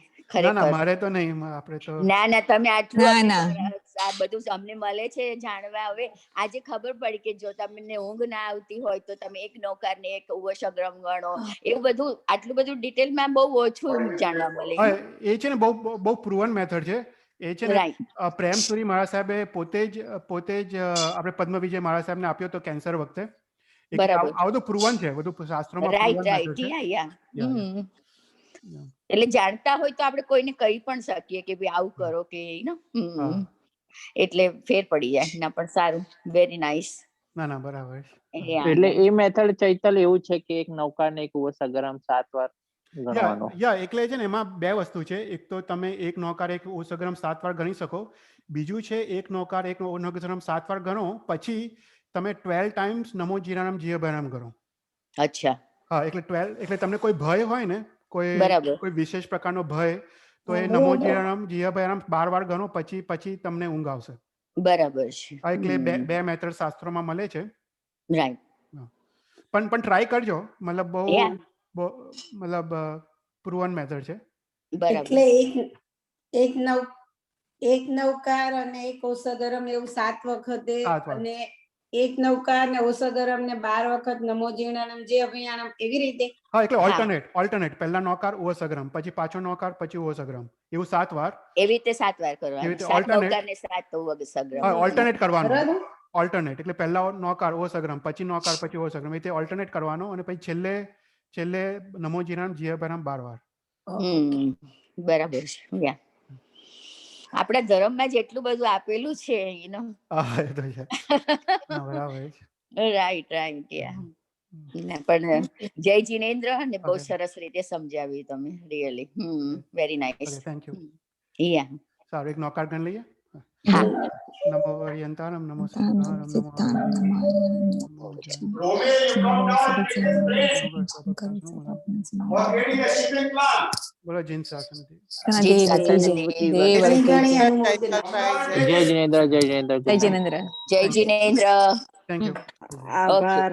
મારે તો નહીં, આપણે તો ના તમે આટલું આ બધું અમને મળે છે જાણવા. હવે આજે ખબર પડી કે જો તમને ઊંઘ ના આવતી હોય તો તમે એક નૌકાર ને એક ઉવસગ્રમ ગણો. એવું બધું આટલું બધું ડિટેલમાં બહુ ઓછું જાણવા મળે. એ છે ને બહુ પ્રુવન મેથડ છે. એ છે ને પ્રેમસુરી મહારાજ સાહેબે પોતે જ આપણે પદ્મ વિજય મહારાજ સાહેબ ને આપ્યો તો કેન્સર વખતે. આ બધું પ્રુવન છે, બધું શાસ્ત્રોમાં પ્રુવન મેથડ છે. એટલે જાણતા હોય તો આપણે કોઈને કહી પણ શકીએ કે ભાઈ આવું કરો કે એટલે ફેર પડી જાય. ના પણ સારું, વેરી નાઇસ. ના બરાબર. એટલે એ મેથડ ચૈતલ એવું છે કે એક નૌકાર ને એક ઉવસગ્રમ 7 વાર ગણવાનો. એટલે છે ને એમાં બે વસ્તુ છે. એક તો તમે એક નૌકાર એક ઉવસગ્રમ 7 વાર ગણી શકો. બીજું છે એક નૌકાર એક ઉવસગ્રમ 7 વાર ગણો પછી તમે 12 ટાઈમ્સ નમો જીરાનામ જીયભારામ ગણો. અચ્છા. હા, એટલે 12 એટલે તમને કોઈ ભય હોય ને, કોઈ વિશેષ પ્રકારનો ભય, તો એ નમો જીરાનામ જીયભારામ 12 વાર ગણો પછી તમને ઊંઘ આવશે. બરાબર છે. એટલે બે મેથડ શાસ્ત્રોમાં મળે છે. રાઈટ. પણ ટ્રાય કરજો, મતલબ મતલબ પ્રુવન મેથડ છે. એટલે એક નૌકાર અને એક ઓસગરમ એવું 7 વખતે, અને એક નૌકાર ને ઓસગરમ ને 12 વખત નમો જીર્ણાનમ જે અભિયાનમ, એવી રીતે. હા, એટલે ઓલ્ટરનેટ પહેલા નૌકાર ઓસગરમ પછી પાછો નૌકાર પછી ઓસગરમ, એવું 7 વાર. એવી રીતે 7 વાર કરવાનું. 7 નૌકાર ને 7 ઓસગરમ. હા, ઓલ્ટરનેટ કરવાનું. ઓલ્ટરનેટ એટલે પહેલા નૌકાર ઓસગરમ પછી નૌકાર પછી ઓસગરમ, એ રીતે ઓલ્ટરનેટ કરવાનો. અને પછી છેલ્લે નમો જીરાનામ જીયભારામ 12 વાર. બરાબર છે. આપણા ધર્મમાં જેટલું બધું આપેલું છે યુ નો. હા એ તો છે. બરાબર છે. Right right yeah. પણ જય જિનેન્દ્ર ને બહુ સરસ રીતે સમજાવ્યું તમે really. Very nice. Thank you. Yeah સારું એક નોકાર ગણ લઈએ. હા. નમો હરિયંતાનમ નમો સિદ્ધાનમ નમો બોલો જીન શાસન થી. જય જય જિનેન્દ્ર જય જિનેન્દ્ર જય જિનેન્દ્ર. જય જિનેન્દ્ર. Thank you. આભાર.